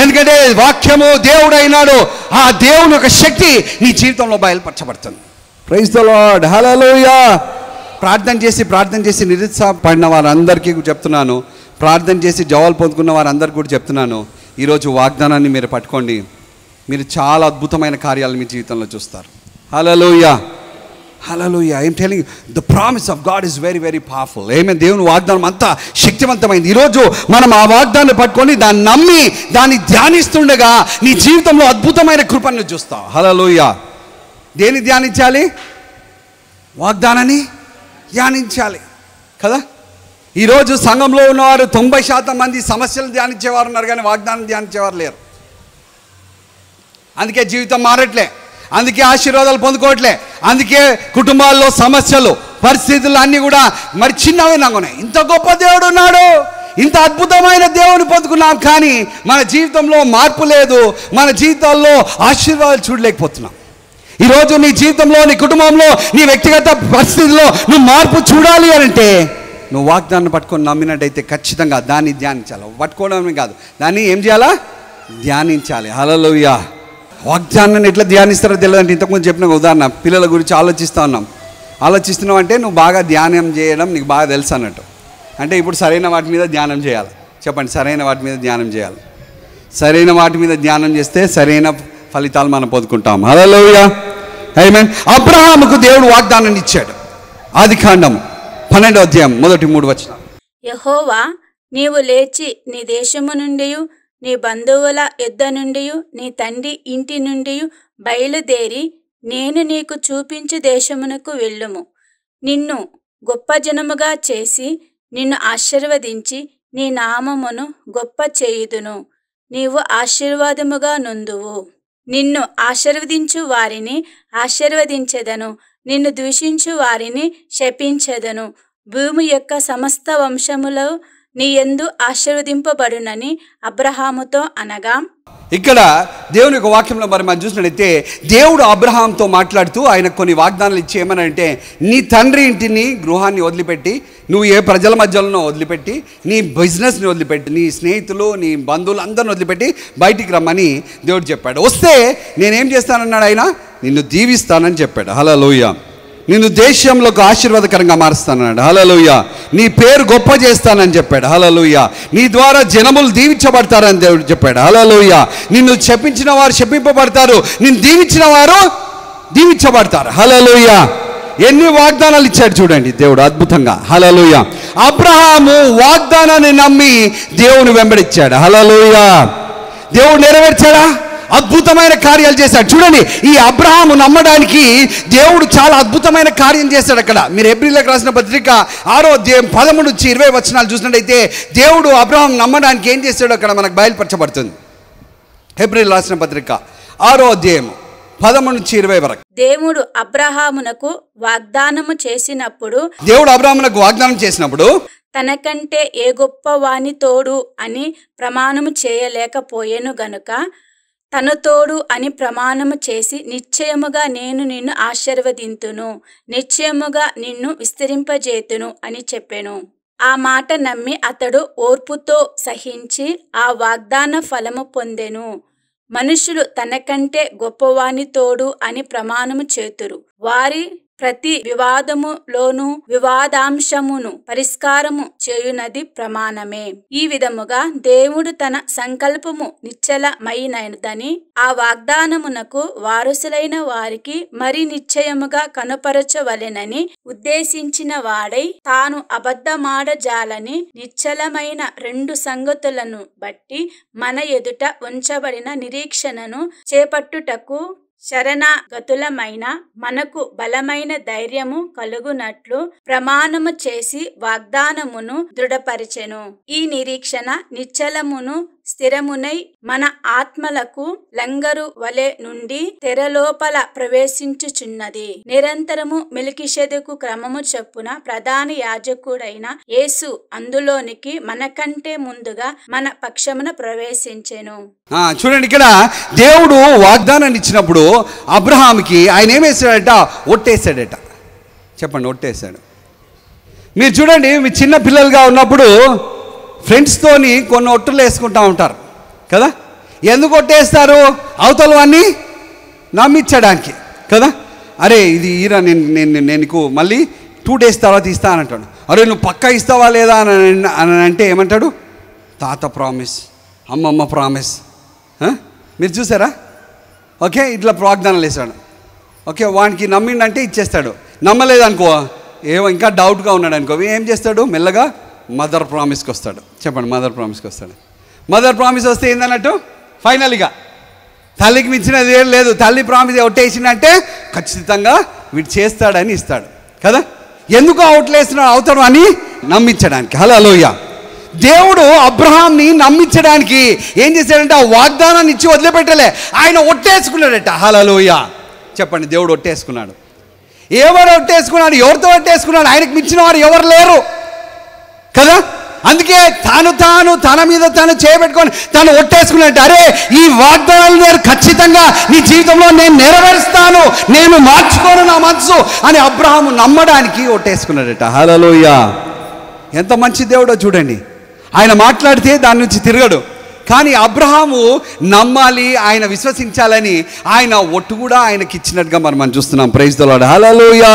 ఎందుకంటే వాక్యము దేవుడు అయినాడు. ఆ దేవుని యొక్క శక్తి నీ జీవితంలో బయలుపరచబడుతుంది. Praise the lord. హల్లెలూయా. ప్రార్థన చేసి నిరుత్సాహపడిన వారందరికీ చెప్తున్నాను, ప్రార్థన చేసి జవాబులు పొందుకున్న వారందరికీ కూడా చెప్తున్నాను, ఈరోజు వాగ్దానాన్ని మీరు పట్టుకోండి. మీరు చాలా అద్భుతమైన కార్యాలు మీ జీవితంలో చూస్తారు. Hallelujah, hallelujah. I'm telling you, the promise of God is very very powerful. Amen. దేవుని వాగ్దానం అంతా శక్తివంతమైంది. ఈరోజు మనం ఆ వాగ్దానాన్ని పట్టుకొని దాన్ని నమ్మి దాన్ని ధ్యానిస్తుండగా నీ జీవితంలో అద్భుతమైన కృపను చూస్తావు. హల్లెలూయా. దేన్ని ధ్యానించాలి? వాగ్దానాన్ని ధ్యానించాలి కదా. ఈరోజు సంఘంలో ఉన్నవారు 90% మంది సమస్యలు ధ్యానించేవారు ఉన్నారు, కానీ వాగ్దానం ధ్యానించేవారు లేరు. అందుకే జీవితం మారట్లే, అందుకే ఆశీర్వాదాలు పొందుకోవట్లే, అందుకే కుటుంబాల్లో సమస్యలు, పరిస్థితులు అన్నీ కూడా మరి చిన్నవినంగా ఉన్నాయి. ఇంత గొప్ప దేవుడు ఉన్నాడు, ఇంత అద్భుతమైన దేవుని పొందుకున్నాం, కానీ మన జీవితంలో మార్పు లేదు, మన జీవితాల్లో ఆశీర్వాదాలు చూడలేకపోతున్నాం. ఈరోజు నీ జీవితంలో, నీ కుటుంబంలో, నీ వ్యక్తిగత పరిస్థితుల్లో నువ్వు మార్పు చూడాలి అంటే నువ్వు వాగ్దానాన్ని పట్టుకొని నమ్మినట్టయితే ఖచ్చితంగా దాన్ని ధ్యానించాలి. పట్టుకోవడమే కాదు, దాన్ని ఏం చేయాలా? ధ్యానించాలి. హల్లెలూయా. వాగ్దానాన్ని ఎట్లా ధ్యానిస్తారో తెలియదంటే ఇంతకుముందు చెప్పిన ఉదాహరణ, పిల్లల గురించి ఆలోచిస్తున్నావు అంటే నువ్వు బాగా ధ్యానం చేయడం నీకు బాగా తెలుసు అన్నట్టు. అంటే ఇప్పుడు సరైన వాటి మీద ధ్యానం చేయాలి. చెప్పండి, సరైన వాటి మీద ధ్యానం చేయాలి. సరైన వాటి మీద ధ్యానం చేస్తే సరైన ఫలితాలు మనం పొందుకుంటాం. హల్లెలూయా, ఆమేన్. అబ్రహాముకు దేవుడు వాగ్దానాన్ని ఇచ్చాడు. ఆదికాండము 12వ అధ్యాయం మొదటి 3 వచనాలు. యెహోవా, నీవు లేచి నీ దేశము నుండి, నీ బంధువుల యొద్ద నుండి, నీ తండ్రి ఇంటి నుండి బయలుదేరి నేను నీకు చూపించు దేశమునకు వెళ్ళుము. నిన్ను గొప్ప జనముగా చేసి నిన్ను ఆశీర్వదించి నీ నామమును గొప్ప చేయుదును. నీవు ఆశీర్వాదముగా నొందువు. నిన్ను ఆశీర్వదించు వారిని ఆశీర్వదించెదను, నిన్ను దూషించు వారిని శపించెదను. భూమి యొక్క సమస్త వంశములో నీ యందు ఆశీర్వదింపబడునని అబ్రహాముతో అనగా, ఇక్కడ దేవుని యొక్క వాక్యంలో మరి మనం చూసినట్టయితే దేవుడు అబ్రహాంతో మాట్లాడుతూ ఆయన కొన్ని వాగ్దానాలు ఇచ్చి ఏమనంటే, నీ తండ్రి ఇంటిని, గృహాన్ని వదిలిపెట్టి, నువ్వు ఏ ప్రజల మధ్యలో వదిలిపెట్టి, నీ బిజినెస్ని వదిలిపెట్టి, నీ స్నేహితులు, నీ బంధువులు అందరిని వదిలిపెట్టి బయటికి రమ్మని దేవుడు చెప్పాడు. వస్తే నేనేం చేస్తానన్నాడు ఆయన? నిన్ను దీవిస్తానని చెప్పాడు. హల్లెలూయా. నిన్ను దేశంలోకి ఆశీర్వాదకరంగా మారుస్తానన్నాడు. హల్లెలూయా. నీ పేరు గొప్ప చేస్తానని చెప్పాడు. హల్లెలూయా. నీ ద్వారా జనములు దీవించబడతారని దేవుడు చెప్పాడు. హల్లెలూయా. నిన్ను శపించిన వారు శపింపబడతారు, నిన్ను దీవించిన వారు దీవించబడతారు. హల్లెలూయా. ఎన్ని వాగ్దానాలు ఇచ్చాడు చూడండి దేవుడు అద్భుతంగా. హల్లెలూయా. అబ్రహాము వాగ్దానాన్ని నమ్మి దేవుని వెంబడించాడు. హల్లెలూయా. దేవుడు నెరవేర్చాడా? అద్భుతమైన కార్యాలు చేశాడు. చూడండి, ఈ అబ్రహాము నమ్మడానికి దేవుడు చాలా అద్భుతమైన కార్యం చేశాడు. అక్కడ మీరు హెబ్రీయులకు రాసిన పత్రిక 6వ అధ్యాయం 13 నుంచి 20 వచనాలు చూసినట్టయితే దేవుడు అబ్రహాం నమ్మడానికి ఏం చేశాడో అక్కడ మనకు బయలుపరచబడుతుంది. హెబ్రీయులకు రాసిన పత్రిక 6వ అధ్యాయం 13 నుంచి 20 వరకు. దేవుడు అబ్రహామునకు వాగ్దానము చేసినప్పుడు తనకంటే ఏ గొప్ప వాని తోడు అని ప్రమాణము చేయలేకపోయెను గనుక తన తోడు అని ప్రమాణము చేసి, నిశ్చయముగా నేను నిన్ను ఆశీర్వదింతును, నిశ్చయముగా నిన్ను విస్తరింపజేతును అని చెప్పెను. ఆ మాట నమ్మి అతడు ఓర్పుతో సహించి ఆ వాగ్దాన ఫలము పొందెను. మనుషులు తనకంటే గొప్పవాని తోడు అని ప్రమాణము చేతురు, వారి ప్రతి వివాదములోను వివాదాంశమును పరిష్కారము చేయునది ప్రమాణమే. ఈ విధముగా దేవుడు తన సంకల్పము నిశ్చలమైనదని ఆ వాగ్దానమునకు వారసులైన వారికి మరి నిశ్చయముగా కనుపరచవలెనని ఉద్దేశించిన వాడై తాను అబద్ధమాడజాలని నిశ్చలమైన 2 సంగతులను బట్టి మన ఎదుట ఉంచబడిన నిరీక్షణను చేపట్టుటకు శరణాగతులమైన మనకు బలమైన ధైర్యము కలుగునట్లు ప్రమాణము చేసి వాగ్దానమును దృఢపరిచెను. ఈ నిరీక్షణ నిశ్చలమును స్థిరమునై మన ఆత్మలకు లంగరు వలె నుండి తెరలోపల ప్రవేశించుచున్నది. నిరంతరము మెల్కీషెదెకు క్రమము చొప్పున ప్రధాన యాజకుడైన యేసు అందులోనికి మనకంటే ముందుగా మన పక్షమున ప్రవేశించెను. చూడండి, ఇక్కడ దేవుడు వాగ్దానాన్ని ఇచ్చినప్పుడు అబ్రహాంకి ఆయన ఏమేసాడట? ఒట్టేసాడట. చెప్పండి, ఒట్టేశాడు. మీరు చూడండి, మీ చిన్న పిల్లలుగా ఉన్నప్పుడు ఫ్రెండ్స్తోని కొన్ని ఒట్టులు వేసుకుంటూ ఉంటారు కదా. ఎందుకు ఒట్టేస్తారు? అవతలవన్నీ నమ్మించడానికి కదా. అరే ఇది ఈరా, నేను నీకు మళ్ళీ 2 days తర్వాత ఇస్తా అని అంటాడు. అరే నువ్వు పక్కా ఇస్తావా లేదా అని అంటే ఏమంటాడు? తాత ప్రామిస్, అమ్మమ్మ ప్రామిస్. మీరు చూసారా? ఓకే, ఇట్లా వాగ్దానాలు వేసాడు. ఓకే, వానికి నమ్మిండంటే ఇచ్చేస్తాడు. నమ్మలేదనుకో, ఇంకా డౌట్గా ఉన్నాడు అనుకో, ఏం చేస్తాడు? మెల్లగా మదర్ ప్రామిస్కి వస్తాడు. చెప్పండి, మదర్ ప్రామిస్కి వస్తాడు. మదర్ ప్రామిస్ వస్తే ఏందన్నట్టు? ఫైనల్గా తల్లికి మించినది ఏం లేదు. తల్లి ప్రామిస్ ఒట్టేసిందంటే ఖచ్చితంగా వీడు చేస్తాడని ఇస్తాడు కదా. ఎందుకు అవుట్లేస్తున్నాడు? అవుతాడు అని నమ్మించడానికి. హల్లెలూయా. దేవుడు అబ్రహాంని నమ్మించడానికి ఏం చేశాడంటే ఆ వాగ్దానాన్ని ఇచ్చి వదిలిపెట్టలే, ఆయన ఒట్టేసుకున్నాడట. హల్లెలూయా. చెప్పండి, దేవుడు ఒట్టేసుకున్నాడు. ఎవరు ఒట్టేసుకున్నాడు? ఎవరితో ఒట్టేసుకున్నాడు? ఆయనకు మించిన వారు ఎవరు లేరు కదా. అందుకే తన మీద తాను చేయబెట్టుకొని తను ఒట్టేసుకున్నట్టు, అరే ఈ వాగ్దానాలు నేను ఖచ్చితంగా నీ జీవితంలో నేను నెరవేరుస్తాను, నేను మార్చుకోను నా మనసు అని అబ్రహాము నమ్మడానికి ఒట్టేసుకున్నాడట. హల్లెలూయా. ఎంత మంచి దేవుడో చూడండి. ఆయన మాట్లాడితే దాని నుంచి తిరగడు. కానీ అబ్రహాము నమ్మాలి, ఆయన విశ్వసించాలని ఆయన ఒట్టు కూడా ఆయనకి ఇచ్చినట్టుగా మనం చూస్తున్నాం. Praise the lord. హల్లెలూయా.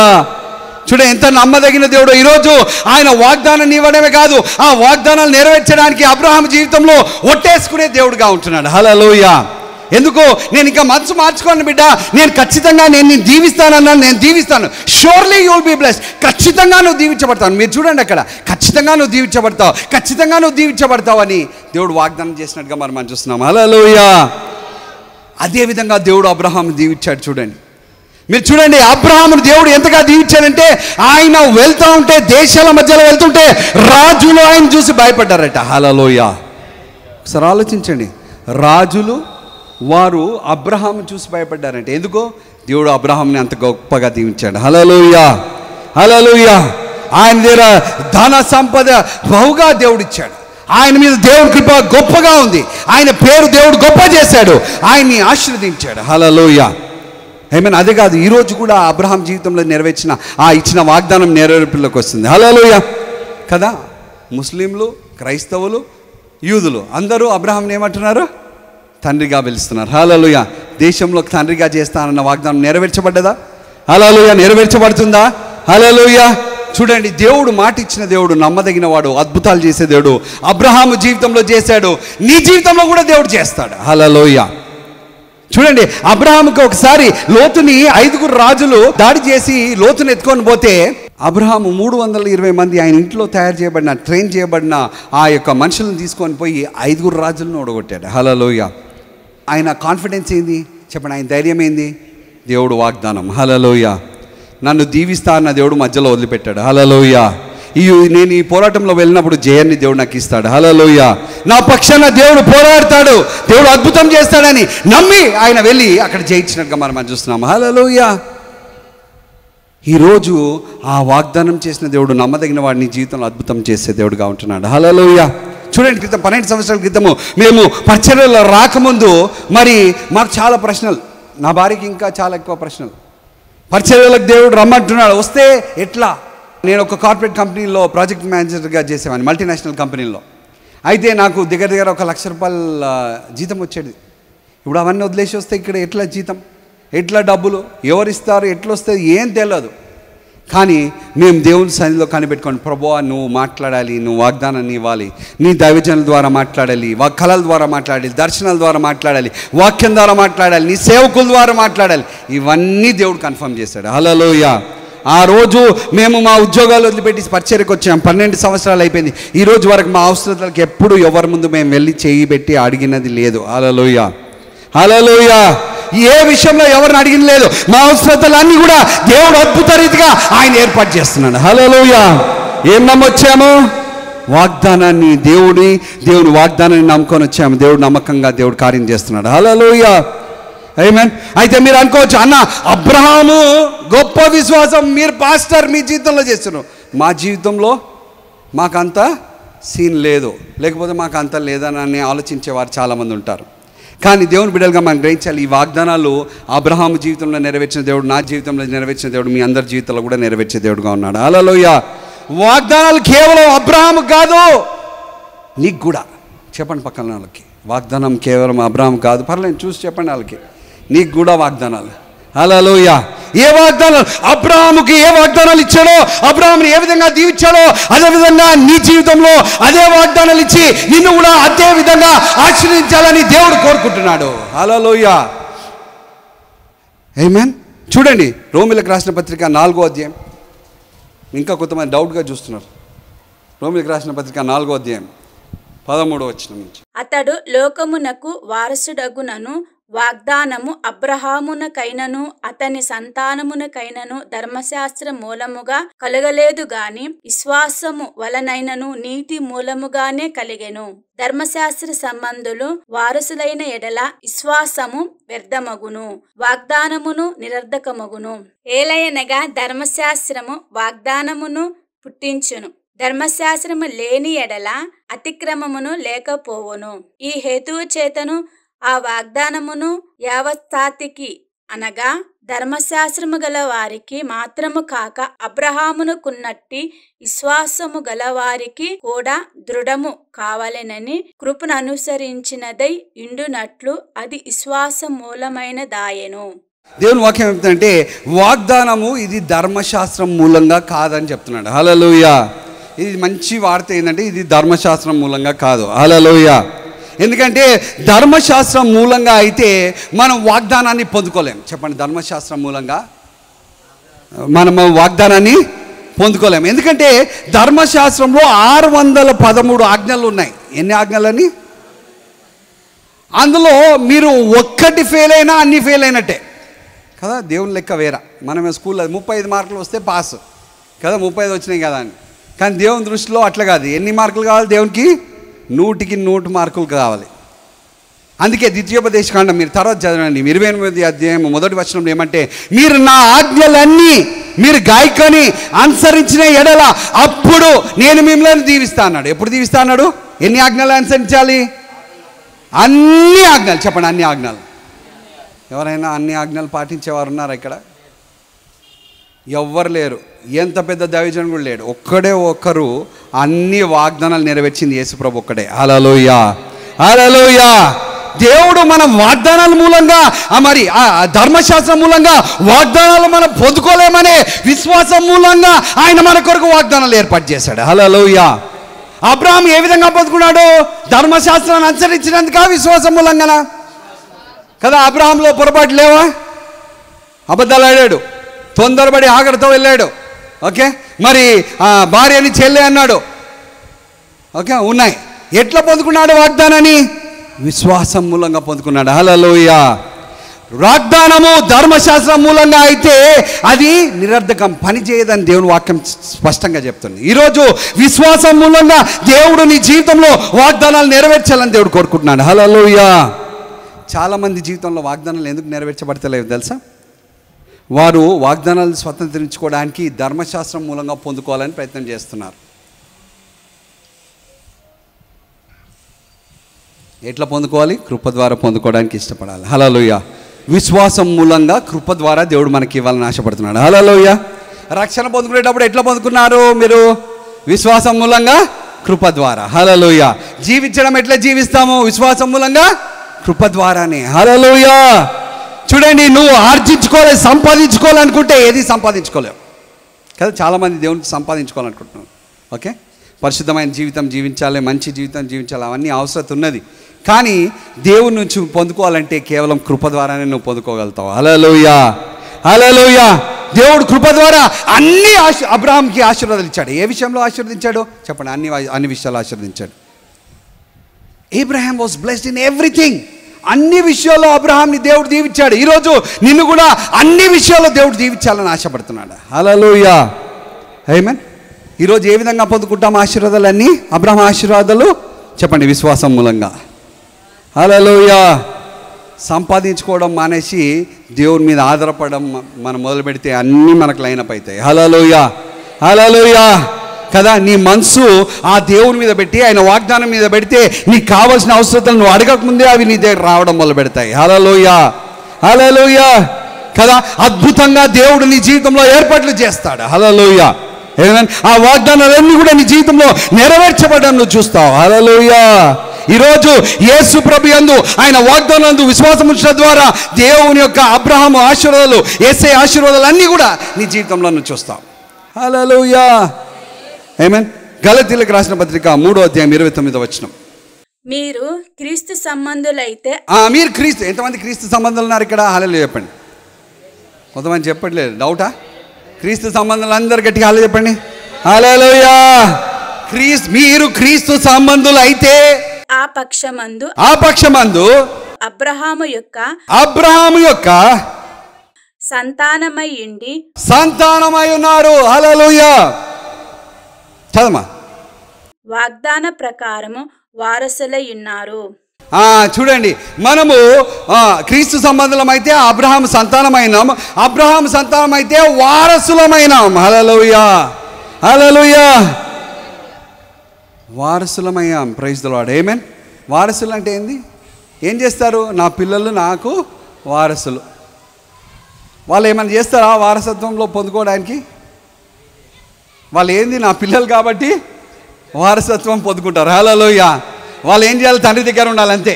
చూడ ఎంత నమ్మదగిన దేవుడు. ఈరోజు ఆయన వాగ్దానాన్ని ఇవ్వడమే కాదు, ఆ వాగ్దానాలు నెరవేర్చడానికి అబ్రహాం జీవితంలో ఒట్టేసుకునే దేవుడుగా ఉంటున్నాడు. హల్లెలూయా. ఎందుకు? నేను ఇంకా మనసు మార్చుకోను బిడ్డ, నేను ఖచ్చితంగా నేను దీవిస్తానన్నాను, నేను దీవిస్తాను. Surely you will be blessed. ఖచ్చితంగా నువ్వు దీవించబడతావు. మీరు చూడండి అక్కడ, ఖచ్చితంగా నువ్వు దీవించబడతావు, ఖచ్చితంగా నువ్వు దీవించబడతావు అని దేవుడు వాగ్దానం చేసినట్టుగా మనం చూస్తున్నాం. హల్లెలూయా. అదేవిధంగా దేవుడు అబ్రహాంను దీవించాడు. చూడండి, మీరు చూడండి, అబ్రహామును దేవుడు ఎంతగా దీవించాడంటే ఆయన వెళ్తూ ఉంటే, దేశాల మధ్యలో వెళ్తుంటే రాజులు ఆయన చూసి భయపడ్డారట. హల్లెలూయా. ఒకసారి ఆలోచించండి, రాజులు వారు అబ్రహాము చూసి భయపడ్డారంటే ఎందుకో? దేవుడు అబ్రహాంని అంత గొప్పగా దీవించాడు. హల్లెలూయా. హల్లెలూయా. ఆయన దగ్గర ధన సంపద బహుగా దేవుడు ఇచ్చాడు. ఆయన మీద దేవుడి కృప గొప్పగా ఉంది. ఆయన పేరు దేవుడు గొప్ప చేశాడు, ఆయన్ని ఆశీర్వదించాడు. హల్లెలూయా. ఏమైనా అదే కాదు, ఈరోజు కూడా అబ్రహాం జీవితంలో నెరవేర్చిన ఆ ఇచ్చిన వాగ్దానం నెరవేర్పులోకి వస్తుంది. హల్లెలూయా కదా. ముస్లింలు, క్రైస్తవులు, యూదులు అందరూ అబ్రహాంని ఏమంటున్నారు? తండ్రిగా పిలుస్తున్నారు. హల్లెలూయా. దేశంలో తండ్రిగా చేస్తానన్న వాగ్దానం నెరవేర్చబడ్డదా? హల్లెలూయా. నెరవేర్చబడుతుందా? హల్లెలూయా. చూడండి, దేవుడు మాట ఇచ్చిన దేవుడు నమ్మదగిన వాడు, అద్భుతాలు చేసే దేవుడు. అబ్రహాము జీవితంలో చేశాడు, నీ జీవితంలో కూడా దేవుడు చేస్తాడు. హల్లెలూయా. చూడండి, అబ్రహాముకి ఒకసారి లోతుని 5 రాజులు దాడి చేసి లోతుని ఎత్తుకొని పోతే అబ్రహాము 320 మంది ఆయన ఇంట్లో తయారు చేయబడిన, ట్రైన్ చేయబడిన ఆ యొక్క మనుషులను తీసుకొని పోయి 5 రాజులను ఓడగొట్టాడు. హల్లెలూయా. ఆయన కాన్ఫిడెన్స్ ఏంది చెప్పండి? ఆయన ధైర్యం ఏంది? దేవుడు వాగ్దానం. హల్లెలూయా. నన్ను దీవిస్తా అన్న దేవుడు మధ్యలో వదిలిపెట్టాడు. హల్లెలూయా. నేను ఈ పోరాటంలో వెళ్ళినప్పుడు జయాన్ని దేవుడు నాకు ఇస్తాడు. హల్లెలూయా. నా పక్షాన దేవుడు పోరాడతాడు, దేవుడు అద్భుతం చేస్తాడని నమ్మి ఆయన వెళ్ళి అక్కడ జయించినట్టుగా మనం చూస్తున్నాం. హల్లెలూయా. ఈరోజు ఆ వాగ్దానం చేసిన దేవుడు నమ్మదగిన వాడిని జీవితంలో అద్భుతం చేసే దేవుడుగా ఉంటున్నాడు. హల్లెలూయా. చూడండి, 12 సంవత్సరాల క్రితము మేము పరిచర్యలో రాకముందు మరి మాకు చాలా ప్రశ్నలు, నా భార్యకి ఇంకా చాలా ఎక్కువ ప్రశ్నలు. పరిచర్యలకు దేవుడు రమ్మంటున్నాడు, వస్తే ఎట్లా? నేను ఒక కార్పొరేట్ కంపెనీలో ప్రాజెక్ట్ మేనేజర్గా చేసేవాడిని, మల్టీనేషనల్ కంపెనీలో. అయితే నాకు దగ్గర దగ్గర 1 లక్ష రూపాయల జీతం వచ్చేది. ఇప్పుడు అవన్నీ వదిలేసి వస్తే ఇక్కడ ఎట్లా జీతం, ఎట్లా డబ్బులు, ఎవరిస్తారు, ఎట్లా వస్తుంది ఏం తెలియదు. కానీ మేము దేవుని సన్నిధిలో కనిపెట్టుకోండి, ప్రభువా నువ్వు మాట్లాడాలి, నువ్వు వాగ్దానాన్ని ఇవ్వాలి, నీ దైవజనుల ద్వారా మాట్లాడాలి, కళల ద్వారా మాట్లాడాలి, దర్శనాల ద్వారా మాట్లాడాలి, వాక్యం ద్వారా మాట్లాడాలి, నీ సేవకుల ద్వారా మాట్లాడాలి. ఇవన్నీ దేవుడు కన్ఫర్మ్ చేశాడు. హల్లెలూయా. ఆ రోజు మేము మా ఉద్యోగాలు వదిలిపెట్టి పరిచర్యకు వచ్చాం. 12 సంవత్సరాలు అయిపోయింది. ఈ రోజు వరకు మా అవసరాలకు ఎప్పుడు ఎవరి ముందు మేము వెళ్ళి చేయి పెట్టి అడిగినది లేదు. హల్లెలూయా, హల్లెలూయా. ఏ విషయంలో ఎవరిని అడిగిన లేదు. మా అవసరతలన్నీ కూడా దేవుడు అద్భుత రీతిగా ఆయన ఏర్పాటు చేస్తున్నాడు. హల్లెలూయా. ఏం నమ్మొచ్చాము? వాగ్దానాన్ని, దేవుని వాగ్దానాన్ని నమ్ముకొని వచ్చాము. దేవుడు నమ్మకంగా దేవుడు కార్యం చేస్తున్నాడు. హల్లెలూయా, ఆమేన్. అయితే మీరు అనుకోవచ్చు, అన్న అబ్రహాము గొప్ప విశ్వాసం మీరు పాస్టర్ మీ జీవితంలో చేస్తున్నారు. మా జీవితంలో మాకంత సీన్ లేదు, లేకపోతే మాకు అంత లేదని ఆలోచించేవారు చాలామంది ఉంటారు. కానీ దేవుని బిడ్డలుగా మనం గ్రహించాలి, ఈ వాగ్దానాలు అబ్రహాము జీవితంలో నెరవేర్చిన దేవుడు, నా జీవితంలో నెరవేర్చిన దేవుడు, మీ అందరి జీవితంలో కూడా నెరవేర్చే దేవుడుగా ఉన్నాడు. హల్లెలూయా. వాగ్దానాలు కేవలం అబ్రహాము కాదు, నీకు కూడా. చెప్పండి పక్కన వాళ్ళకి, వాగ్దానం కేవలం అబ్రహాము కాదు. పర్లేదు, చూసి చెప్పండి వాళ్ళకి, నీకు కూడా వాగ్దానాలు. హల్లెలూయా. ఏ వాగ్దానాలు? అబ్రహాముకి ఏ వాగ్దానాలు ఇచ్చాడో, అబ్రహాముని ఏ విధంగా దీవించాడో, అదేవిధంగా నీ జీవితంలో అదే వాగ్దానాలు ఇచ్చి నిన్ను కూడా అదే విధంగా ఆశీర్వదించాలని దేవుడు కోరుకుంటున్నాడు. హల్లెలూయా, ఆమేన్. చూడండి, రోమీయులకు రాసిన పత్రిక 4వ అధ్యాయం. ఇంకా కొంతమంది డౌట్గా చూస్తున్నారు. రోమీయులకు రాసిన పత్రిక 4వ అధ్యాయం 13వ వచనం నుంచి. అతడు లోకమునకు వారసుడగునను వాగ్దానము అబ్రహామునకైనను అతని సంతానమునకైనను ధర్మశాస్త్ర మూలముగా కలగలేదు గాని విశ్వాసము వలనైనను నీతి మూలముగానే కలిగెను. ధర్మశాస్త్ర సంబంధులు వారసులైన ఎడల విశ్వాసము వ్యర్థమగును, వాగ్దానమును నిరర్ధకమగును. ఏలయనగా ధర్మశాస్త్రము వాగ్దానమును పుట్టించును, ధర్మశాస్త్రము లేని ఎడల అతిక్రమమును లేకపోవును. ఈ హేతువు చేతను ఆ వాగ్దానమును యావత్తాతికి అనగా ధర్మశాస్త్రము గల వారికి మాత్రము కాక అబ్రహామునకున్నట్టి విశ్వాసము గలవారికి కూడా దృఢము కావాలనని కృపను అనుసరించినదై ఇండునట్లు అది విశ్వాస మూలమైన దాయెను. దేవుని వాక్యం ఏమిటంటే, వాగ్దానము ఇది ధర్మశాస్త్రం మూలంగా కాదని చెప్తున్నాడు. హల్లెలూయా. ఇది మంచి వార్త ఏంటంటే, ఇది ధర్మశాస్త్రం మూలంగా కాదు. హల్లెలూయా. ఎందుకంటే ధర్మశాస్త్రం మూలంగా అయితే మనం వాగ్దానాన్ని పొందుకోలేం. చెప్పండి, ధర్మశాస్త్రం మూలంగా మనము వాగ్దానాన్ని పొందుకోలేము. ఎందుకంటే ధర్మశాస్త్రంలో 613 ఆజ్ఞలు ఉన్నాయి. ఎన్ని ఆజ్ఞలని? అందులో మీరు ఒక్కటి ఫెయిల్ అయినా అన్ని ఫెయిల్ అయినట్టే కదా. దేవుని లెక్క వేరా. మనమే స్కూల్లో 35 మార్కులు వస్తే పాస్ కదా, 35 వచ్చినాయి కదా అని. కానీ దేవుని దృష్టిలో అట్లా కాదు. ఎన్ని మార్కులు కావాలి దేవునికి? 100కి 100 మార్కులు కావాలి. అందుకే ద్వితీయోపదేశకాండం మీరు తర్వాత చదవండి, 28వ అధ్యాయం 1వ వచనంలో ఏమంటే, మీరు నా ఆజ్ఞలన్నీ మీరు గాయకొని అనుసరించిన ఎడల అప్పుడు నేను మిమ్మల్ని దీవిస్తా అన్నాడు. ఎప్పుడు దీవిస్తా అన్నాడు? ఎన్ని ఆజ్ఞలు అనుసరించాలి? అన్ని ఆజ్ఞలు. చెప్పండి, అన్ని ఆజ్ఞలు. ఎవరైనా అన్ని ఆజ్ఞలు పాటించేవారు ఉన్నారా ఇక్కడ? ఎవ్వరు లేరు. ఎంత పెద్ద దైవజనుడు కూడా లేడు. ఒక్కరు అన్ని వాగ్దానాలు నెరవేర్చింది యేసుప్రభు ఒక్కడే. హల్లెలూయా, హల్లెలూయా. దేవుడు మన వాగ్దానాల మూలంగా, మరి ధర్మశాస్త్రం మూలంగా వాగ్దానాలు మనం పొందుకోలేమనే విశ్వాసం మూలంగా ఆయన మన కొరకు వాగ్దానాలు ఏర్పాటు చేశాడు. హల్లెలూయా. అబ్రహాము ఏ విధంగా పొందుకున్నాడు? ధర్మశాస్త్రాన్ని అనుసరించినందుక, విశ్వాసం మూలంగానా కదా. అబ్రహాంలో పొరపాటు లేవా? అబద్ధాలు ఆడాడు, తొందరపడి ఆగడితో వెళ్ళాడు. ఓకే, మరి భార్యని చెల్లె అన్నాడు. ఓకే, ఉన్నాయి. ఎట్లా పొందుకున్నాడు వాగ్దానాన్ని? విశ్వాసం మూలంగా పొందుకున్నాడు. హల్లెలూయా. వాగ్దానము ధర్మశాస్త్రం మూలంగా అయితే అది నిరర్ధకం, పని చేయదని దేవుని వాక్యం స్పష్టంగా చెప్తుంది. ఈరోజు విశ్వాసం మూలంగా దేవుడు నీ జీవితంలో వాగ్దానాలు నెరవేర్చాలని దేవుడు కోరుకుంటున్నాడు. హల్లెలూయా. చాలామంది జీవితంలో వాగ్దానాలు ఎందుకు నెరవేర్చబడతలేవు తెలుసా? వారు వాగ్దానాలు స్వతంత్రించుకోవడానికి ధర్మశాస్త్రం మూలంగా పొందుకోవాలని ప్రయత్నం చేస్తున్నారు. ఎట్లా పొందుకోవాలి? కృప ద్వారా పొందుకోవడానికి ఇష్టపడాలి. హల్లెలూయా. విశ్వాసం మూలంగా కృప ద్వారా దేవుడు మనకి ఇవ్వాలని ఆశపడుతున్నాడు. హల్లెలూయా. రక్షణ పొందుకునేటప్పుడు ఎట్లా పొందుకున్నారు మీరు? విశ్వాసం మూలంగా, కృప ద్వారా. హల్లెలూయా. జీవించడం ఎట్లా జీవిస్తాము? విశ్వాసం మూలంగా, కృప ద్వారానే. హల్లెలూయా. చూడండి, నువ్వు ఆర్జించుకోవాలి, సంపాదించుకోవాలనుకుంటే ఏది సంపాదించుకోలేవు. కదా. చాలామంది దేవునికి సంపాదించుకోవాలనుకుంటున్నారు. ఓకే, పరిశుద్ధమైన జీవితం జీవించాలి, మంచి జీవితం జీవించాలి, అవన్నీ అవసరం ఉన్నది. కానీ దేవుని నుంచి పొందుకోవాలంటే కేవలం కృప ద్వారానే నువ్వు పొందుకోగలుగుతావు. హల్లెలూయా, హల్లెలూయా. దేవుడు కృప ద్వారా అన్ని అబ్రహాంకి ఆశీర్వాదాలు ఇచ్చాడు. ఏ విషయంలో ఆశీర్వదించాడు చెప్పండి? అన్ని విషయాలు ఆశీర్వదించాడు. Abraham was blessed in everything. అన్ని విషయాల్లో అబ్రహాంని దేవుడు దీవించాడు. ఈరోజు నిన్ను కూడా అన్ని విషయాల్లో దేవుడు దీవించాలని ఆశపడుతున్నాడు. హల్లెలూయా, ఆమేన్. ఈరోజు ఏ విధంగా పొందుకుంటాం ఆశీర్వాదాలన్నీ? అబ్రహాం ఆశీర్వాదాలు చెప్పండి, విశ్వాసం మూలంగా. హల్లెలూయా. సంపాదించుకోవడం మానేసి దేవుని మీద ఆధారపడడం మనం మొదలు పెడితే అన్నీ మనకు లైనప్ అవుతాయి. హల్లెలూయా, హల్లెలూయా. కదా, నీ మనసు ఆ దేవుని మీద పెట్టి ఆయన వాగ్దానం మీద పెడితే నీకు కావాల్సిన అవసరతలు నువ్వు అడగకముందే అవి నీ దగ్గర రావడం మొదలు పెడతాయి. హల్లెలూయా, హల్లెలూయా. కదా, అద్భుతంగా దేవుడు నీ జీవితంలో ఏర్పాట్లు చేస్తాడు. హల్లెలూయా. ఆ వాగ్దానాలన్నీ కూడా నీ జీవితంలో నెరవేర్చబడడం నువ్వు చూస్తావు. హల్లెలూయా. ఈరోజు యేసు ప్రభు యందు ఆయన వాగ్దానాలందు విశ్వాసం ఉంచడం ద్వారా దేవుని యొక్క అబ్రహాము ఆశీర్వాదాలు, యేసే ఆశీర్వాదాలు అన్నీ కూడా నీ జీవితంలో నువ్వు చూస్తావు. హల్లెలూయా, ఆమేన్. గలతీయులకు రాసిన పత్రిక 3వ అధ్యాయం 29వ వచనం. మీరు క్రీస్తు సంబంధులైతే. మీరు క్రీస్తు. ఎంతమంది క్రీస్తు సంబంధాలు ఉన్నారు ఇక్కడ? హల్లెలూయా చెప్పండి. కొంతమంది చెప్పట్లేదు, డౌటా? క్రీస్తు సంబంధాలు అందరు గట్టిగా హల్లెలూయా చెప్పండి. హల్లెలూయా. మీరు క్రీస్తు సంబంధులు అయితే ఆ పక్షమందు అబ్రహాము యొక్క సంతానమై ఉన్నారు. హల్లెలూయా. చదమ్మా. వాగ్దాన ప్రకారము వారసులై ఉన్నారు. చూడండి, మనము క్రీస్తు సంబంధులం అయితే అబ్రహాము సంతానమైనాం, అబ్రహాము సంతానం అయితే వారసులమైనాం. హల్లెలూయా, హల్లెలూయా. వారసులమయ్యాం. ప్రైజ్ ది లార్డ్, ఆమేన్. వారసులు అంటే ఏంది? ఏం చేస్తారు? నా పిల్లలు నాకు వారసులు. వాళ్ళు ఏమైనా చేస్తారా వారసత్వంలో పొందుకోవడానికి? వాళ్ళు ఏంది? నా పిల్లలు కాబట్టి వారసత్వం పొందుకుంటారు. హల్లెలూయా. వాళ్ళు ఏం చేయాలి? తండ్రి దగ్గర ఉండాలి, అంతే.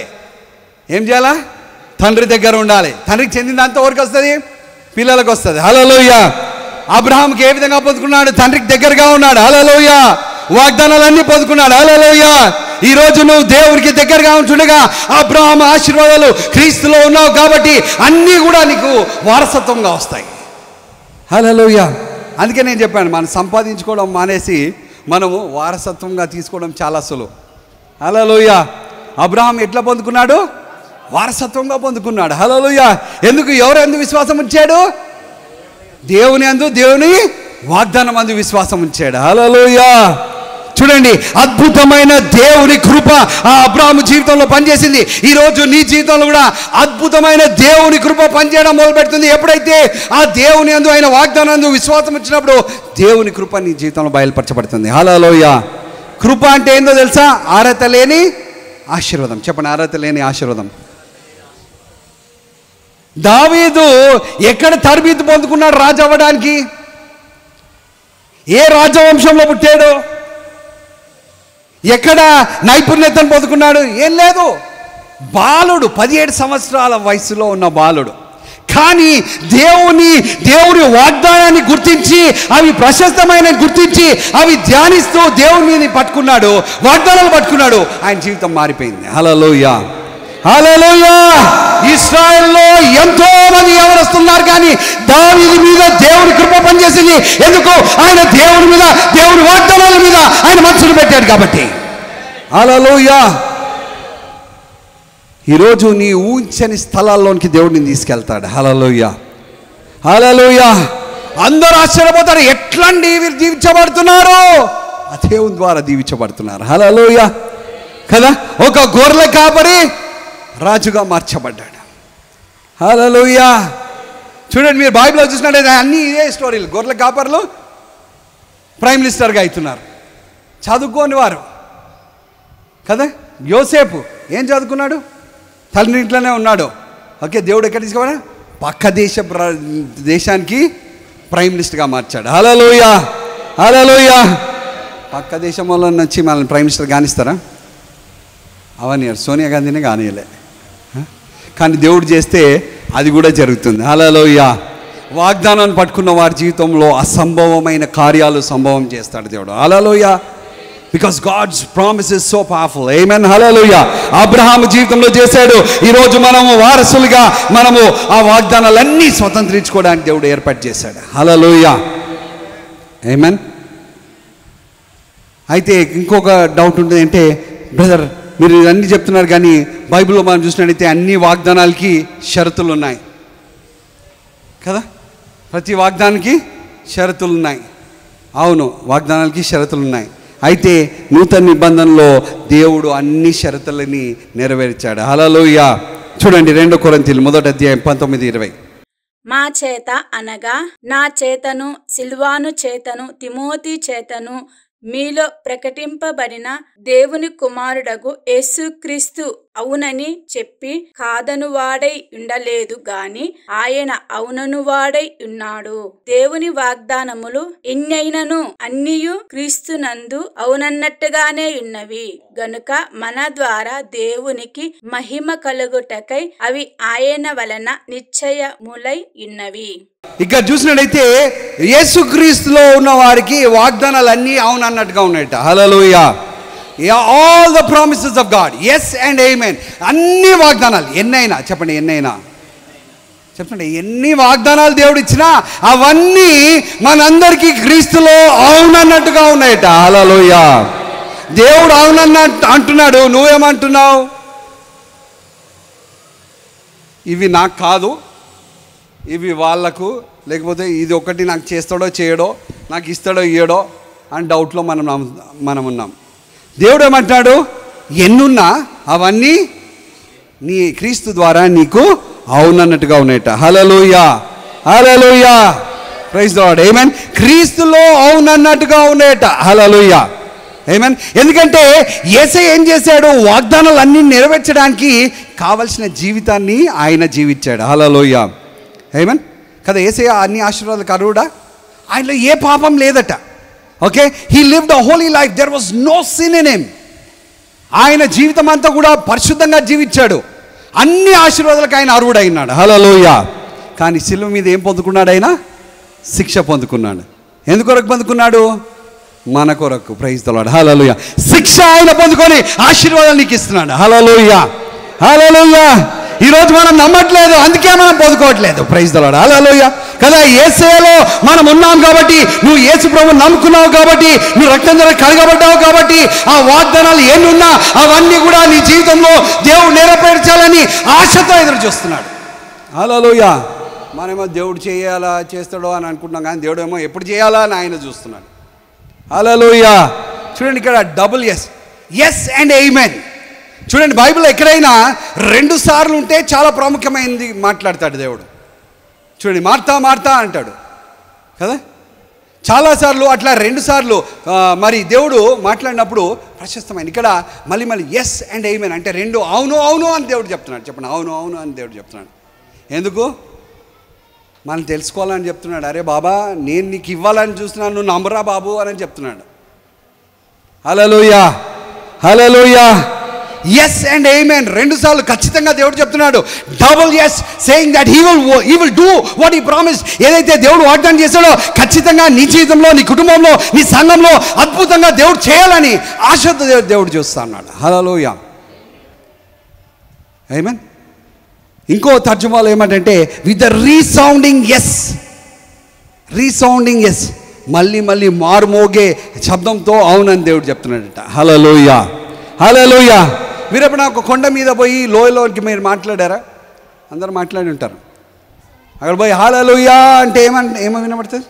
ఏం చేయాలా? తండ్రి దగ్గర ఉండాలి. తండ్రికి చెందినంత వరకు వస్తుంది, పిల్లలకు వస్తుంది. హల్లెలూయా. అబ్రహాంకి ఏ విధంగా పొందుకున్నాడు? తండ్రికి దగ్గరగా ఉన్నాడు. హల్లెలూయా. వాగ్దానాలన్నీ పొందుకున్నాడు. హల్లెలూయా. ఈరోజు నువ్వు దేవునికి దగ్గరగా ఉంటుండగా అబ్రహాము ఆశీర్వాదాలు క్రీస్తులో ఉన్నావు కాబట్టి అన్నీ కూడా నీకు వారసత్వంగా వస్తాయి. హల్లెలూయా. అందుకే నేను చెప్పాను, మనం సంపాదించుకోవడం మానేసి మనము వారసత్వంగా తీసుకోవడం చాలా సులువు. హల్లెలూయా. అబ్రహాం ఎట్లా పొందుకున్నాడు? వారసత్వంగా పొందుకున్నాడు. హల్లెలూయా. ఎందుకు? ఎవరందు విశ్వాసం ఉంచాడు? దేవుని అందు, దేవుని వాగ్దానం అందు విశ్వాసం ఉంచాడు. హల్లెలూయా. చూడండి, అద్భుతమైన దేవుని కృప ఆ అబ్రహాము జీవితంలో పనిచేసింది. ఈరోజు నీ జీవితంలో కూడా అద్భుతమైన దేవుని కృప పనిచేయడం మొదలు పెడుతుంది. ఎప్పుడైతే ఆ దేవుని యందు, ఆయన వాగ్దానం యందు విశ్వాసం వచ్చినప్పుడు దేవుని కృప నీ జీవితంలో బయలుపరచబడుతుంది. హల్లెలూయా. కృప అంటే ఏందో తెలుసా? అర్హత లేని ఆశీర్వాదం. చెప్పండి, అర్హత లేని ఆశీర్వాదం. దావీదు ఎక్కడ తరబీదు పొందుకున్నాడు రాజు అవ్వడానికి? ఏ రాజవంశంలో పుట్టాడు? ఎక్కడ నైపుణ్యతను పొందుకున్నాడు? ఏం లేదు. బాలుడు, 17 సంవత్సరాల వయసులో ఉన్న బాలుడు. కానీ దేవుని వాగ్దానాన్ని గుర్తించి, అవి ప్రశస్తమైన గుర్తించి, అవి ధ్యానిస్తూ దేవుని పట్టుకున్నాడు, వాగ్దానాలు పట్టుకున్నాడు. ఆయన జీవితం మారిపోయింది. హల్లెలూయా, హల్లెలూయా. ఇశ్రాయేల్లో ఎంతో మంది యవనస్తున్నారు, కానీ దావీదు మీద దేవుని కృప పనిచేసింది. ఎందుకు? ఆయన దేవుని మీద, దేవుని వాగ్దానాల మీద ఆయన మనసును పెట్టాడు కాబట్టి. హల్లెలూయా. ఈరోజు నీ ఊహించని స్థలాల్లోనికి దేవుడిని తీసుకెళ్తాడు. హల్లెలూయా, హల్లెలూయా. అందరూ ఆశ్చర్యపోతారు, ఎట్లండి వీరు దీవించబడుతున్నారు? ఆ దేవుని ద్వారా దీవించబడుతున్నారు. హల్లెలూయా. కదా, ఒక గొర్రెల కాపరి రాజుగా మార్చబడ్డాడు. హల్లెలూయా. చూడండి, మీరు బైబిల్లో చూసినట్టయితే అన్నీ ఇదే స్టోరీలు. గొర్రెల కాపర్లు ప్రైమ్ మినిస్టర్గా అవుతున్నారు, చదువుకోని వారు కదా. యోసేపు ఏం చదువుకున్నాడు? తండ్రి ఇంట్లోనే ఉన్నాడు. ఓకే, దేవుడు ఎక్కడ తీసుకోవాలా? పక్క దేశానికి ప్రైమ్ మినిస్టర్గా మార్చాడు. హల్లెలూయా, హల్లెలూయా. పక్క దేశం వల్ల నుంచి మనల్ని ప్రైమ్ మినిస్టర్ కానిస్తారా? అవన్నీ సోనియా గాంధీనే కానియలే, కానీ దేవుడు చేస్తే అది కూడా జరుగుతుంది. హల్లెలూయా. వాగ్దానాన్ని పట్టుకున్న వారి జీవితంలో అసంభవమైన కార్యాలు సంభవం చేస్తాడు దేవుడు. Hallelujah. Because God's promise is so powerful. Amen. Hallelujah. అబ్రహాము జీవితంలో చేశాడు. ఈరోజు మనము వారసులుగా మనము ఆ వాగ్దానాలన్నీ స్వతంత్రించుకోవడానికి దేవుడు ఏర్పాటు చేశాడు. హల్లెలూయా. ఆమేన్. అయితే ఇంకొక డౌట్ ఉంటుంది, అంటే బ్రదర్ మీరు ఇవన్నీ చెప్తున్నారు కానీ బైబిల్లో మనం చూసినట్టయితే అన్ని వాగ్దానాలకి షరతులు ఉన్నాయి కదా. ప్రతి వాగ్దానానికి షరతులు ఉన్నాయి. అవును, వాగ్దానాలకి షరతులు ఉన్నాయి. అయితే నూతన నిబంధనలో దేవుడు అన్ని షరతులని నెరవేర్చాడు. హల్లెలూయా. చూడండి 2 కొరింథీయులు 1:19-20. మా చేత అనగా నా చేతను, సిల్వాను చేతను, తిమోతి చేతను మీలో ప్రకటింపబడిన దేవుని కుమారుడగు యేసుక్రీస్తు అవునని చెప్పి కాదనువాడై ఉండలేదు గాని ఆయన అవుననువాడై ఉన్నాడు. దేవుని వాగ్దానములు ఎన్నైనను అన్నియు క్రీస్తునందు అవునన్నట్టుగానే ఉన్నవి గనుక మన ద్వారా దేవునికి మహిమ కలుగుటకై అవి ఆయన వలన నిశ్చయములై ఉన్నవి. ఇక్కడ చూసినట్టయితే యేసుక్రీస్తులో ఉన్న వారికి వాగ్దానాలన్నీ అవునన్నట్టుగా ఉన్నాయట. Hallelujah. All the promises of God yes and amen. అన్ని వాగ్దానాలు ఎన్నైనా చెప్పండి, ఎన్నైనా చెప్పండి, ఎన్ని వాగ్దానాలు దేవుడు ఇచ్చినా అవన్నీ మనందరికీ క్రీస్తులో అవునన్నట్టుగా ఉన్నాయట. హల్లెలూయా. దేవుడు అవునన్నట్టు అంటున్నాడు, నువ్వేమంటున్నావు? ఇవి నాకు కాదు, ఇవి వాళ్ళకు, లేకపోతే ఇది ఒకటి నాకు చేస్తాడో చేయడో, నాకు ఇస్తాడో ఇయ్యడో అని డౌట్లో మనం ఉన్నాం. దేవుడు ఏమంటాడు? ఎన్నున్నా అవన్నీ నీ క్రీస్తు ద్వారా నీకు అవునన్నట్టుగా ఉన్నాయట. Hallelujah. Hallelujah. Praise the Lord. Amen. క్రీస్తులో అవునన్నట్టుగా ఉన్నాయట. హల్లెలూయా. ఆమేన్. ఎందుకంటే యేసయ్య ఏం చేశాడు? వాగ్దానాలన్నీ నెరవేర్చడానికి కావలసిన జీవితాన్ని ఆయన జీవించాడు. హల్లెలూయా. ఆమేన్ కదా. యేసయ్య అన్ని ఆశీర్వాదాలకు అర్హుడా? ఆయనలో ఏ పాపం లేదట. Okay, he lived a holy life, there was no sin in him. ఆయన జీవితం అంతా కూడా పరిశుద్ధంగా జీవించాడు. అన్ని ఆశీర్వాదాలకు ఆయన అర్హుడైనాడు. హల్లెలూయా. కానీ సిలువ మీద ఏం పొందుకున్నాడు? ఆయన శిక్ష పొందుకున్నాడు. ఎందుకొరకు పొందుకున్నాడు? మన కొరకు. Praise the lord. హల్లెలూయా. శిక్ష ఆయన పొందుకొని ఆశీర్వాదాలు నీకు ఇస్తున్నాడు. హల్లెలూయా. హల్లెలూయా. ఈరోజు మనం నమ్మట్లేదు, అందుకే మనం పొందుకోవట్లేదు. Praise the lord. హల్లెలూయా కదా. యేసయ్యలో మనం ఉన్నాం కాబట్టి, నువ్వు యేసు ప్రభువుని నమ్ముకున్నావు కాబట్టి, నువ్వు రక్తం ద్వారా కడగబడ్డావు కాబట్టి, ఆ వాగ్దానాలు ఎన్నున్నా అవన్నీ కూడా నీ జీవితంలో దేవుడు నెరవేర్చాలని ఆశతో ఎదురు చూస్తున్నాడు. హల్లెలూయా. మనమేమో దేవుడు చేస్తాడో అని అనుకుంటున్నాం, కానీ దేవుడు ఏమో ఎప్పుడు చేయాలా అని ఆయన చూస్తున్నాడు. హల్లెలూయా. చూడండి ఇక్కడ డబుల్ ఎస్, ఎస్ అండ్ ఆమేన్. చూడండి, బైబిల్ ఎక్కడైనా 2 సార్లు ఉంటే చాలా ప్రాముఖ్యమైనది మాట్లాడతాడు దేవుడు. చూడండి, మార్తా అంటాడు కదా. చాలాసార్లు అట్లా 2 సార్లు మరి దేవుడు మాట్లాడినప్పుడు ప్రశస్తమైన. ఇక్కడ మళ్ళీ ఎస్ అండ్ ఆమేన్ అంటే 2 అవును అవును అని దేవుడు చెప్తున్నాడు. చెప్పండి, అవును అవును అని దేవుడు చెప్తున్నాడు. ఎందుకు? మనం తెలుసుకోవాలని చెప్తున్నాడు. అరే బాబా, నేను నీకు ఇవ్వాలని చూస్తున్నాను, నువ్వు నమ్మరా బాబు అని చెప్తున్నాడు. హల్లెలూయా. హల్లెలూయా. ఎస్ అండ్ ఆమేన్ 2 సార్లు ఖచ్చితంగా దేవుడు చెప్తున్నాడు. Double S, saying that he will do what he promise. ఏదైతే దేవుడు వాగ్దానం చేశాడో ఖచ్చితంగా నీ జీవితంలో, నీ కుటుంబంలో, నీ సంఘంలో అద్భుతంగా దేవుడు చేయాలని ఆశతో దేవుడు చూస్తా అన్నాడు. హల్లెలూయా. ఆమేన్. ఇంకో తర్జుమాలో ఏమంటే with the resounding yes. Resounding yes, మళ్ళీ మారుమోగే శబ్దంతో అవునని దేవుడు చెప్తున్నాడట. హల్లెలూయా. హల్లెలూయా. మీరు ఎప్పుడైనా ఒక కొండ మీద పోయి లోయలోకి మీరు మాట్లాడారా? అందరూ మాట్లాడి ఉంటారు. అక్కడ పోయి హల్లెలూయా అంటే ఏమో వినబడుతుంది?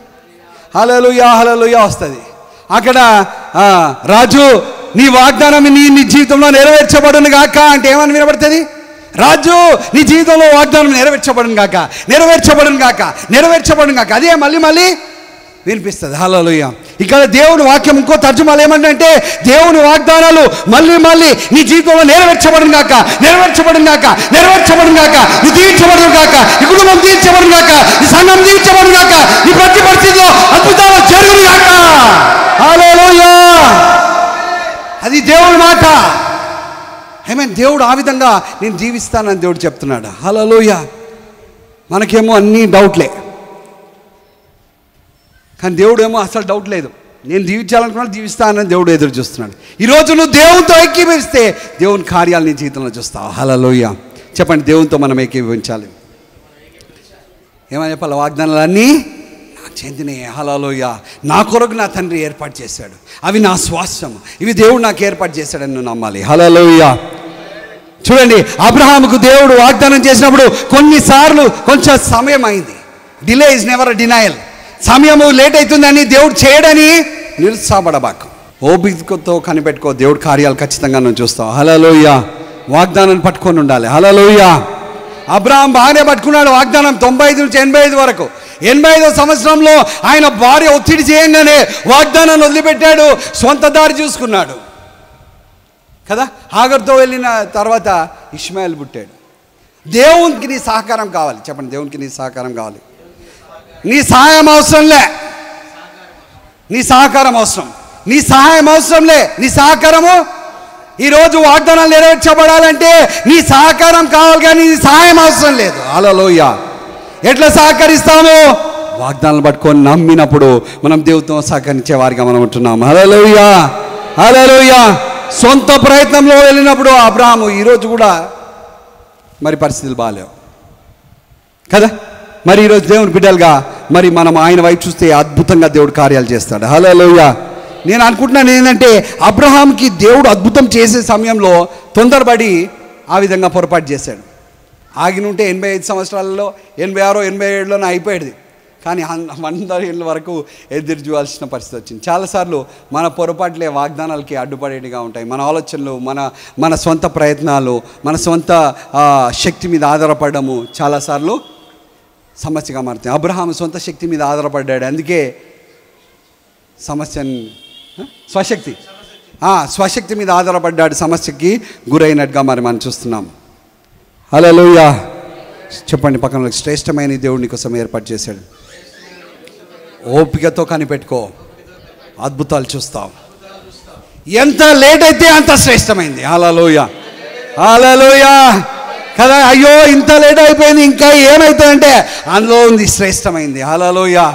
హల్లెలూయా హల్లెలూయా వస్తుంది. అక్కడ రాజు నీ వాగ్దానం నీ జీవితంలో నెరవేర్చబడును గాక అంటే ఏమని వినబడుతుంది? రాజు నీ జీవితంలో వాగ్దానం నెరవేర్చబడును గాక, నెరవేర్చబడును గాక, నెరవేర్చబడును గాక. అదే మళ్ళీ వినిపిస్తుంది. హల్లెలూయా. ఇక్కడ దేవుని వాక్యం ఇంకో తర్జుమాలు ఏమంటే దేవుని వాగ్దానాలు మళ్ళీ నీ జీవితంలో నెరవేర్చబడును గాక, నెరవేర్చబడును గాక, నెరవేర్చబడును గాక. నీ దీవించబడును గాక, నీ కుటుంబం దీవించబడును గాక, నీ సంఘం దీవించబడును గాక, నీ ప్రతి పరిస్థితిలో అద్భుతాలు జరుగును గాక. హల్లెలూయా. అది దేవుని మాట. ఆమేన్. దేవుడు ఆ విధంగా నేను జీవిస్తానని దేవుడు చెప్తున్నాడు. హల్లెలూయా. మనకేమో అన్నీ డౌట్లే. కానీ దేవుడు ఏమో అసలు డౌట్ లేదు, నేను జీవించాలనుకున్నాను, జీవిస్తానని దేవుడు ఎదురు చూస్తున్నాడు. ఈరోజు నువ్వు దేవునితో ఏకీభవిస్తే దేవుని కార్యాలు నీ జీవితంలో చూస్తావు. హల్లెలూయా. చెప్పండి, దేవునితో మనం ఏకీభవించాలి. ఏమని చెప్పాలి? వాగ్దానాలన్నీ నాకు చెందినయే. హల్లెలూయా. నా కొరకు నా తండ్రి ఏర్పాటు చేశాడు, అవి నా స్వాస్థ్యం, ఇవి దేవుడు నాకు ఏర్పాటు చేశాడని నువ్వు నమ్మాలి. హల్లెలూయా. చూడండి, అబ్రహాముకు దేవుడు వాగ్దానం చేసినప్పుడు కొన్నిసార్లు కొంచెం సమయం అయింది. Delay is never a denial. సమయము లేట్ అవుతుందని దేవుడు చేయడని నిరుత్సాహపడబాకు. ఓపికతో కనిపెట్టుకో, దేవుడు కార్యాలు ఖచ్చితంగా నువ్వు చూస్తావు. హల్లెలూయా. వాగ్దానాన్ని పట్టుకొని ఉండాలి. హల్లెలూయా. అబ్రహాం బాగానే పట్టుకున్నాడు వాగ్దానం 95 నుంచి 85 వరకు. 85వ సంవత్సరంలో ఆయన భార్య ఒత్తిడి చేయంగానే వాగ్దానాన్ని వదిలిపెట్టాడు, సొంత దారి చూసుకున్నాడు కదా. హాగర్తో వెళ్ళిన తర్వాత ఇష్మాయేల్ పుట్టాడు. దేవునికి నీ సహకారం కావాలి. చెప్పండి, దేవునికి నీ సహకారం కావాలి. నీ సహాయం అవసరంలే, నీ సహకారం అవసరం. నీ సహాయం అవసరంలే, నీ సహకారము. ఈరోజు వాగ్దానాలు నెరవేర్చబడాలంటే నీ సహకారం కావాలి, కానీ నీ సహాయం అవసరం లేదు. హల్లెలూయా. ఎట్లా సహకరిస్తాము? వాగ్దానాలు పట్టుకొని నమ్మినప్పుడు మనం దేవునితో సహకరించే వారిగా మనం ఉంటున్నాం. హల్లెలూయా. హల్లెలూయా. సొంత ప్రయత్నంలో వెళ్ళినప్పుడు అబ్రహాము ఈరోజు కూడా మరి పరిస్థితులు బాగాలేవు కదా. మరి ఈరోజు దేవుని బిడ్డలుగా మరి మనం ఆయన వైపు చూస్తే అద్భుతంగా దేవుడు కార్యాలు చేస్తాడు. హల్లెలూయా. నేను అనుకుంటున్నాను ఏంటంటే, అబ్రహాంకి దేవుడు అద్భుతం చేసే సమయంలో తొందరపడి ఆ విధంగా పొరపాటు చేశాడు. ఆగినుంటే 85 సంవత్సరాలలో 86, 87లోనే అయిపోయేది. కానీ 100 ఏళ్ళ వరకు ఎదురు చూడాల్సిన పరిస్థితి వచ్చింది. చాలాసార్లు మన పొరపాట్లే వాగ్దానాలకి అడ్డుపడేటిగా ఉంటాయి. మన ఆలోచనలు, మన సొంత ప్రయత్నాలు, మన సొంత శక్తి మీద ఆధారపడము చాలాసార్లు సమస్యగా మారుతాయి. అబ్రహాం సొంత శక్తి మీద ఆధారపడ్డాడు, అందుకే సమస్యని స్వశక్తి మీద ఆధారపడ్డాడు, సమస్యకి గురైనట్టుగా మరి మనం చూస్తున్నాం. హల్లెలూయా. చెప్పండి పక్కన, శ్రేష్టమైన దేవుడి కోసం ఏర్పాటు చేశాడు. ఓపికతో కనిపెట్టుకో, అద్భుతాలు చూస్తావు. ఎంత లేట్ అయితే అంత శ్రేష్టమైంది. హల్లెలూయా. హల్లెలూయా కదా. అయ్యో ఇంత లేట్ అయిపోయింది, ఇంకా ఏమవుతుందంటే అందులో ఉంది శ్రేష్టమైంది. హల్లెలూయా.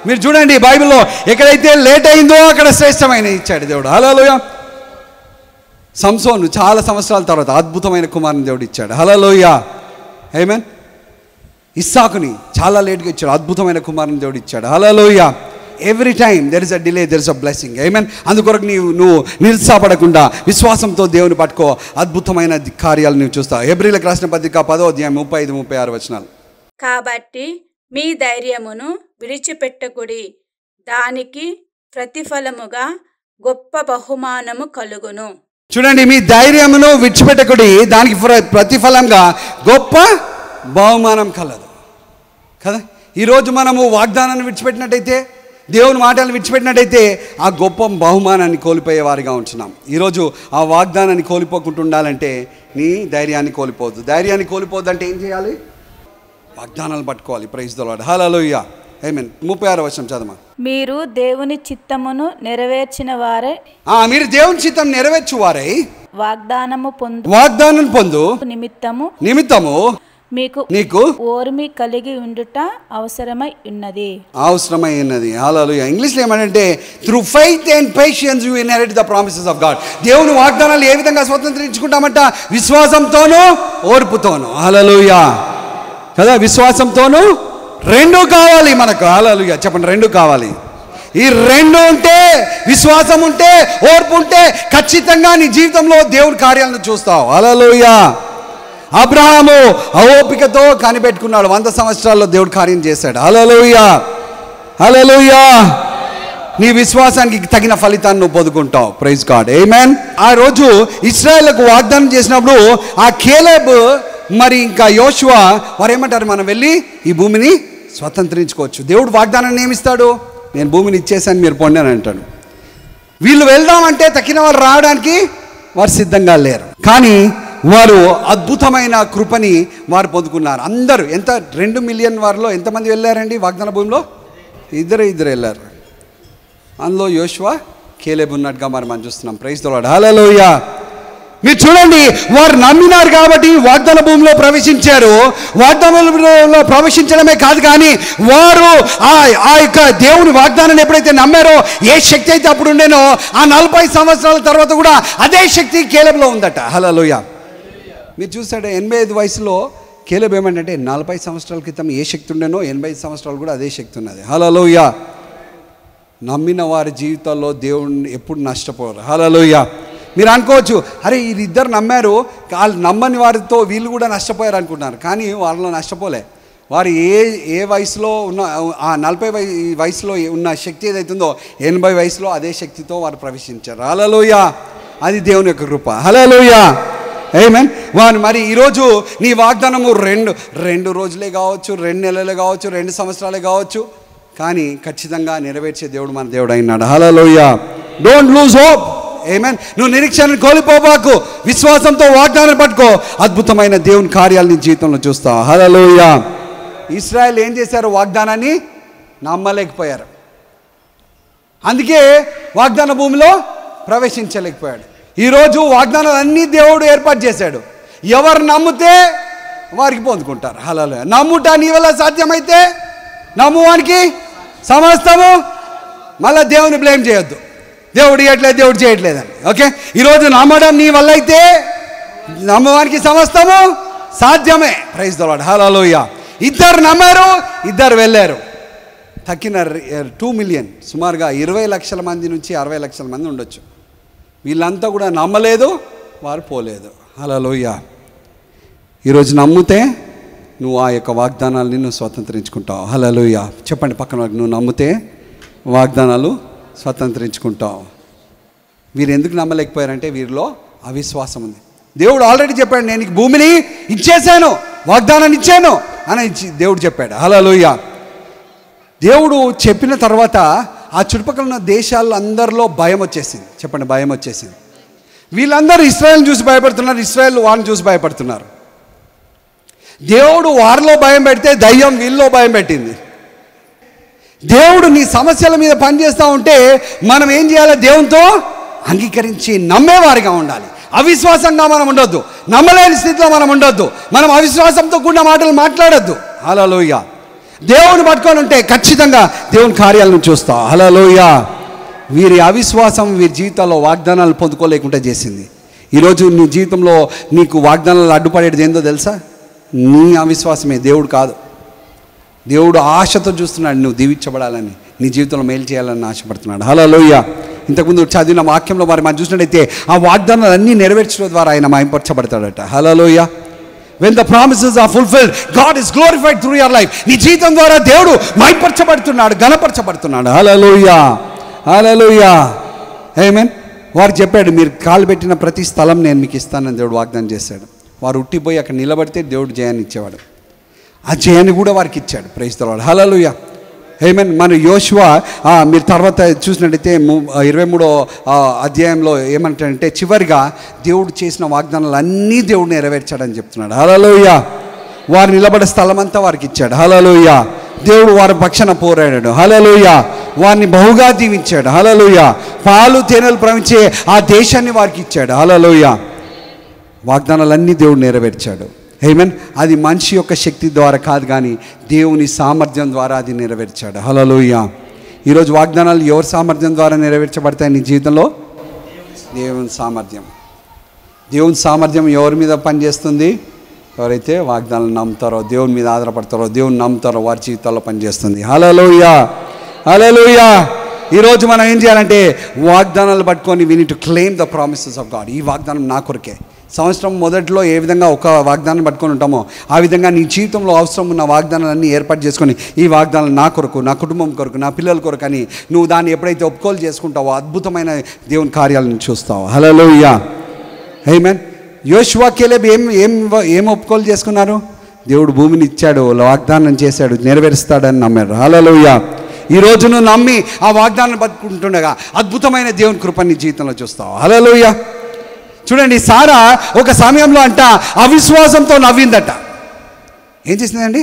మీరు చూడండి, బైబిల్లో ఎక్కడైతే లేట్ అయిందో అక్కడ శ్రేష్టమైన ఇచ్చాడు దేవుడు. హల్లెలూయా. సంసోను చాలా సంవత్సరాల తర్వాత అద్భుతమైన కుమారుని దేవుడు ఇచ్చాడు. హల్లెలూయా. ఆమేన్. ఇస్సాకుని చాలా లేట్గా ఇచ్చాడు, అద్భుతమైన కుమారుని దేవుడు ఇచ్చాడు. Hallelujah. Every time there is a delay, there is a blessing. Amen. అందుకొరకు నువ్వు నిరుత్సాహపడకుండా విశ్వాసంతో దేవుని పట్టుకో, అద్భుతమైన కార్యాలు నువ్వు చూస్తావు. హెబ్రీయులకు రాసిన పత్రిక 10వ అధ్యాయం 35, 36 వచనాలు. కాబట్టి మీ ధైర్యమును విడిచిపెట్టకుడి, దానికి ప్రతిఫలముగా గొప్ప బహుమానము కలుగును. చూడండి, మీ ధైర్యమును విడిచిపెట్టకుడి, దానికి ప్రతిఫలంగా గొప్ప బహుమానం కలదు కదా. ఈరోజు మనము వాగ్దానాన్ని విడిచిపెట్టినట్టయితే, దేవుని మాటలను విడిచిపెట్టినట్టయితే ఆ గొప్ప బహుమానాన్ని కోల్పోయే వారిగా ఉంటున్నాం. ఈరోజు ఆ వాగ్దానాన్ని కోల్పోకుండా ఉండాలంటే నీ ధైర్యాన్ని కోల్పోవద్దు. ధైర్యాన్ని కోల్పోవద్దు అంటే ఏం చేయాలి? వాగ్దానాలు పట్టుకోవాలి. Praise the lord. హల్లెలూయా. ఆమేన్. 36వ వచనం చదవమా. మీరు దేవుని చిత్తమును నెరవేర్చిన వారే, మీరు దేవుని చిత్తం నెరవేర్చు వారై వాగ్దానం పొందు నిమిత్తము నీకు ఓర్మి కలిగి ఉండుట అవసరమై ఉన్నది. హల్లెలూయా. ఇంగ్లీష్లో ఏమంటే through faith and patience you inherit the promises of God. దేవుని వాగ్దానాలు ఏ విధంగా స్వతంత్రించుకుంటామంట? విశ్వాసంతోనూ ఓర్పుతోనూ. హల్లెలూయా కదా. విశ్వాసంతోనూ రెండు కావాలి మనకు. హల్లెలూయా. చెప్పండి, రెండు కావాలి. ఈ రెండు ఉంటే, విశ్వాసం ఉంటే, ఓర్పు ఉంటే, ఖచ్చితంగా నీ జీవితంలో దేవుడి కార్యాలను చూస్తావు. హల్లెలూయా. అబ్రహాము ఓపికతో కనిపెట్టుకున్నాడు, 100 సంవత్సరాల్లో దేవుడు కార్యం చేశాడు. హల్లెలూయా. హల్లెలూయా. నీ విశ్వాసానికి తగిన ఫలితాన్ని నువ్వు పొందుకుంటావు. Praise God. ఆమేన్. ఆ రోజు ఇశ్రాయేలుకు వాగ్దానం చేసినప్పుడు ఆ కేలేబ్ మరి ఇంకా యోషువా వారు ఏమంటారు? మనం వెళ్ళి ఈ భూమిని స్వతంత్రించుకోవచ్చు. దేవుడు వాగ్దానాన్ని ఏమిస్తాడు? నేను భూమిని ఇచ్చేసాను, మీరు పొండి అని అంటాడు. వీళ్ళు వెళ్దామంటే తక్కిన వారు రావడానికి వారు సిద్ధంగా లేరు, కానీ వారు అద్భుతమైన కృపని వారు పొందుకున్నారు. అందరూ 2 మిలియన్ వారిలో ఎంతమంది వెళ్ళారండి వాగ్దాన భూమిలో? ఇద్దరు వెళ్ళారు. అందులో యోషువా, కేలేబ్ ఉన్నట్టుగా మనం చూస్తున్నాం. Praise the lord. హల్లెలూయా. మీరు చూడండి, వారు నమ్మినారు కాబట్టి వాగ్దాన భూమిలో ప్రవేశించారు. వాగ్దాన భూమిలో ప్రవేశించడమే కాదు, కానీ వారు ఆ యొక్క దేవుని వాగ్దానాన్ని ఎప్పుడైతే నమ్మారో, ఏ శక్తి అయితే అప్పుడు ఉండేనో, ఆ 40 సంవత్సరాల తర్వాత కూడా అదే శక్తి కేలెబులో ఉందట. హల్లెలూయా. మీరు చూసాడు 85 వయసులో కేలెబు ఏమంటే 40 సంవత్సరాల క్రితం ఏ శక్తి ఉండేనో 85 సంవత్సరాలు కూడా అదే శక్తి ఉన్నది. హల్లెలూయా. నమ్మిన వారి జీవితాల్లో దేవుడిని ఎప్పుడు నష్టపోరు. హల్లెలూయా. మీరు అనుకోవచ్చు, అరే వీరిద్దరు నమ్మారు, వాళ్ళు నమ్మని వారితో వీళ్ళు కూడా నష్టపోయారు అనుకుంటున్నారు. కానీ వాళ్ళలో నష్టపోలే. వారు ఏ వయసులో ఉన్న ఆ 40 వయసులో ఉన్న శక్తి ఏదైతుందో 80 వయసులో అదే శక్తితో వారు ప్రవేశించారు. హల్లెలూయా. అది దేవుని యొక్క కృప. హల్లెలూయా. ఆమేన్. వారు మరి ఈరోజు నీ వాగ్దానము రెండు రోజులే కావచ్చు, 2 నెలలే కావచ్చు, 2 సంవత్సరాలే కావచ్చు, కానీ ఖచ్చితంగా నెరవేర్చే దేవుడు మన దేవుడు అయినాడు. హల్లెలూయా. Don't lose hope. ఆమేన్. నువ్వు నిరీక్షణను కోల్పోబాకు, విశ్వాసంతో వాగ్దానం పట్టుకో. అద్భుతమైన దేవుని కార్యాలు నీ జీవితంలో చూస్తావు. హల్లెలూయా. ఇశ్రాయేల్ ఏం చేశారు? వాగ్దానాన్ని నమ్మలేకపోయారు. అందుకే వాగ్దాన భూమిలో ప్రవేశించలేకపోయాడు. ఈరోజు వాగ్దానాలన్నీ దేవుడు ఏర్పాటు చేశాడు. ఎవరు నమ్మితే వారికి పొందుకుంటారు. హల్లెలూయా. నమ్ముట నీ వల్ల సాధ్యమైతే నమ్మువానికి సమస్తము. మళ్ళీ దేవుని బ్లేమ్ చేయొద్దు, దేవుడు ఇవ్వట్లేదు, దేవుడు చేయట్లేదని. ఓకే, ఈరోజు నమ్మడం నీ వల్ల అయితే నమ్మవానికి సమస్తము సాధ్యమే. Praise the lord. హల్లెలూయా. ఇద్దరు నమ్మారు, ఇద్దరు వెళ్ళారు. తక్కిన 2 మిలియన్, సుమారుగా 20 లక్షల మంది నుంచి 60 లక్షల మంది ఉండొచ్చు. వీళ్ళంతా కూడా నమ్మలేదు, వారు పోలేదు. హల్లెలూయా. ఈరోజు నమ్మితే నువ్వు ఆ యొక్క వాగ్దానాలని నువ్వు స్వతంత్రించుకుంటావు. హల్లెలూయా. చెప్పండి పక్కన, నువ్వు నమ్మితే వాగ్దానాలు స్వతంత్రించుకుంటావు. వీరు ఎందుకు నమ్మలేకపోయారంటే వీరిలో అవిశ్వాసం ఉంది. దేవుడు ఆల్రెడీ చెప్పాడు, నేను నీకు భూమిని ఇచ్చేసాను, వాగ్దానాన్ని ఇచ్చాను అని దేవుడు చెప్పాడు. హల్లెలూయా. దేవుడు చెప్పిన తర్వాత ఆ చుట్టుపక్కల ఉన్న దేశాల్లో అందరిలో భయం వచ్చేసింది. చెప్పండి, భయం వచ్చేసింది. వీళ్ళందరూ ఇశ్రాయేల్ని చూసి భయపడుతున్నారు, ఇశ్రాయేల్ వారిని చూసి భయపడుతున్నారు. దేవుడు వారిలో భయం పెడితే దయ్యం వీళ్ళలో భయం పెట్టింది. దేవుడు నీ సమస్యల మీద పనిచేస్తూ ఉంటే మనం ఏం చేయాలి? దేవునితో అంగీకరించి నమ్మేవారిగా ఉండాలి. అవిశ్వాసంగా మనం ఉండొద్దు, నమ్మలేని స్థితిలో మనం ఉండొద్దు, మనం అవిశ్వాసంతో కూడిన మాటలు మాట్లాడొద్దు. హల్లెలూయా. దేవుని పట్టుకొని ఉంటే ఖచ్చితంగా దేవుని కార్యాలను చూస్తావు. హల్లెలూయా. వీరి అవిశ్వాసం వీరి జీవితాల్లో వాగ్దానాలు పొందుకోలేకుండా చేసింది. ఈరోజు నీ జీవితంలో నీకు వాగ్దానాలు అడ్డుపడేది ఏందో తెలుసా? నీ అవిశ్వాసమే, దేవుడు కాదు. దేవుడు ఆశతో చూస్తున్నాడు నువ్వు దీవించబడాలని, నీ జీవితంలో మేలు చేయాలని ఆశపడుతున్నాడు. హల్లెలూయా. ఇంతకుముందు చదివిన వాక్యంలో మరి మనం చూసినట్టయితే ఆ వాగ్దానాలు అన్నీ నెరవేర్చడం ద్వారా ఆయన మహిమపరచబడతాడట. హల్లెలూయా. When the promises are fulfilled, God is glorified through your life. నీ జీవితం ద్వారా దేవుడు మహిమపరచబడుతున్నాడు, ఘనపరచబడుతున్నాడు. హల్లెలూయా. హల్లెలూయా. ఆమేన్. వారు చెప్పాడు, మీరు కాలు పెట్టిన ప్రతి స్థలం నేను మీకు ఇస్తానని దేవుడు వాగ్దానం చేశాడు. వారు ఉట్టిపోయి అక్కడ నిలబడితే దేవుడు జయాన్ని ఇచ్చేవాడు. ఆ జయాన్ని కూడా వారికి ఇచ్చాడు. Praise the lord. హల్లెలూయా. ఆమేన్. మన యోషువ మీరు తర్వాత చూసినట్టయితే 23వ అధ్యాయంలో ఏమంటాడంటే చివరిగా దేవుడు చేసిన వాగ్దానాలు అన్నీ దేవుడు నెరవేర్చాడని చెప్తున్నాడు. హల్లెలూయా. వారు నిలబడే స్థలం అంతా వారికి ఇచ్చాడు. హల్లెలూయా. దేవుడు వారి పక్షాన పోరాడాడు. హల్లెలూయా. వారిని బహుగా దీవించాడు. హల్లెలూయా. పాలు తేనెలు ప్రవహించే ఆ దేశాన్ని వారికి ఇచ్చాడు. హల్లెలూయా. వాగ్దానాలన్నీ దేవుడు నెరవేర్చాడు. ఆమేన్. అది మనిషి యొక్క శక్తి ద్వారా కాదు, కానీ దేవుని సామర్థ్యం ద్వారా అది నెరవేర్చాడు. హల్లెలూయా. ఈరోజు వాగ్దానాలు ఎవరి సామర్థ్యం ద్వారా నెరవేర్చబడతాయి నీ జీవితంలో? దేవుని సామర్థ్యం. దేవుని సామర్థ్యం ఎవరి మీద పనిచేస్తుంది? ఎవరైతే వాగ్దానాలు నమ్ముతారో, దేవుని మీద ఆధారపడతారో, దేవుని నమ్ముతారో వారి జీవితాల్లో పనిచేస్తుంది. హల్లెలూయా. హల్లెలూయా. ఈరోజు మనం ఏం చేయాలంటే వాగ్దానాలు పట్టుకొని we need to claim the promises of God. ఈ వాగ్దానం నా కొరకే. సంవత్సరం మొదట్లో ఏ విధంగా ఒక వాగ్దానం పట్టుకొని ఉంటామో ఆ విధంగా నీ జీవితంలో అవసరం ఉన్న వాగ్దానాలన్నీ ఏర్పాటు చేసుకొని ఈ వాగ్దానాలు నా కొరకు, నా కుటుంబం కొరకు, నా పిల్లల కొరకు అని నువ్వు దాన్ని ఎప్పుడైతే ఒప్పుకోలు చేసుకుంటావో అద్భుతమైన దేవుని కార్యాలను చూస్తావు. హల్లెలూయా. ఆమేన్. యోషువ కేలెబ్ ఏం ఒప్పుకోలు చేసుకున్నారు? దేవుడు భూమిని ఇచ్చాడు, వాగ్దానం చేశాడు, నెరవేరుస్తాడని నమ్మారు. హల్లెలూయా. ఈరోజు నువ్వు నమ్మి ఆ వాగ్దానాన్ని పట్టుకుంటుండగా అద్భుతమైన దేవుని కృపని జీవితంలో చూస్తావు. హల్లెలూయా. చూడండి, సారా ఒక సమయంలో అంట అవిశ్వాసంతో నవ్విందట. ఏం చేసిందండి?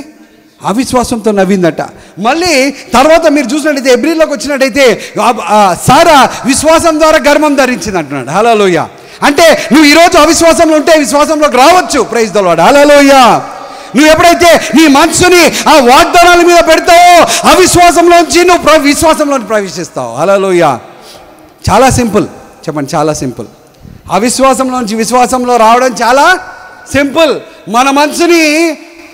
అవిశ్వాసంతో నవ్విందట. మళ్ళీ తర్వాత మీరు చూసినట్టయితే హెబ్రీలోకి వచ్చినట్టయితే సారా విశ్వాసం ద్వారా గర్భం ధరించింది అంటున్నాడు. హల్లెలూయా. అంటే నువ్వు ఈరోజు అవిశ్వాసంలో ఉంటే విశ్వాసంలోకి రావచ్చు. Praise the lord. హల్లెలూయా. నువ్వు ఎప్పుడైతే నీ మనసుని ఆ వాగ్దానాల మీద పెడతావో అవిశ్వాసంలోంచి నువ్వు విశ్వాసంలోకి ప్రవేశిస్తావు. హల్లెలూయా. చాలా సింపుల్. చెప్పండి, చాలా సింపుల్. అవిశ్వాసంలోంచి విశ్వాసంలో రావడం చాలా సింపుల్. మన మనసుని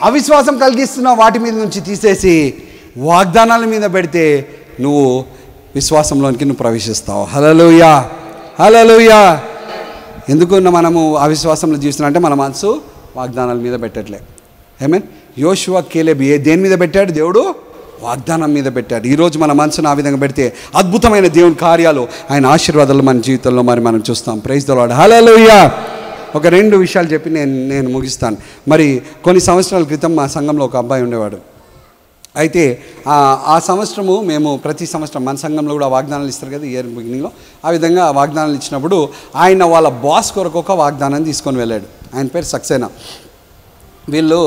అవిశ్వాసం కలిగిస్తున్న వాటి మీద నుంచి తీసేసి వాగ్దానాల మీద పెడితే నువ్వు విశ్వాసంలోనికి నువ్వు ప్రవేశిస్తావు. హల్లెలూయా. హల్లెలూయా. ఎందుకు మనము అవిశ్వాసంలో జీవిస్తున్నాం అంటే మన మనసు వాగ్దానాల మీద పెట్టట్లే. ఆమేన్. యోషువ, కేలేబు దేని మీద పెట్టాడు? దేవుడు వాగ్దానం మీద పెట్టాడు. ఈరోజు మన మనసును ఆ విధంగా పెడితే అద్భుతమైన దేవుని కార్యాలు, ఆయన ఆశీర్వాదాలు మన జీవితంలో మనం చూస్తాం. Praise the lord. హల్లెలూయా. ఒక 2 విషయాలు చెప్పి నేను ముగిస్తాను. మరి కొన్ని సంవత్సరాల క్రితం మా సంఘంలో ఒక అబ్బాయి ఉండేవాడు. అయితే ఆ సంవత్సరము మేము ప్రతి సంవత్సరం మన సంఘంలో కూడా వాగ్దానాలు ఇస్తారు కదా ఇయర్ బిగినింగ్లో. ఆ విధంగా వాగ్దానాలు ఇచ్చినప్పుడు ఆయన వాళ్ళ బాస్ కొరకు ఒక వాగ్దానాన్ని తీసుకొని వెళ్ళాడు. ఆయన పేరు సక్సేనా. వీళ్ళు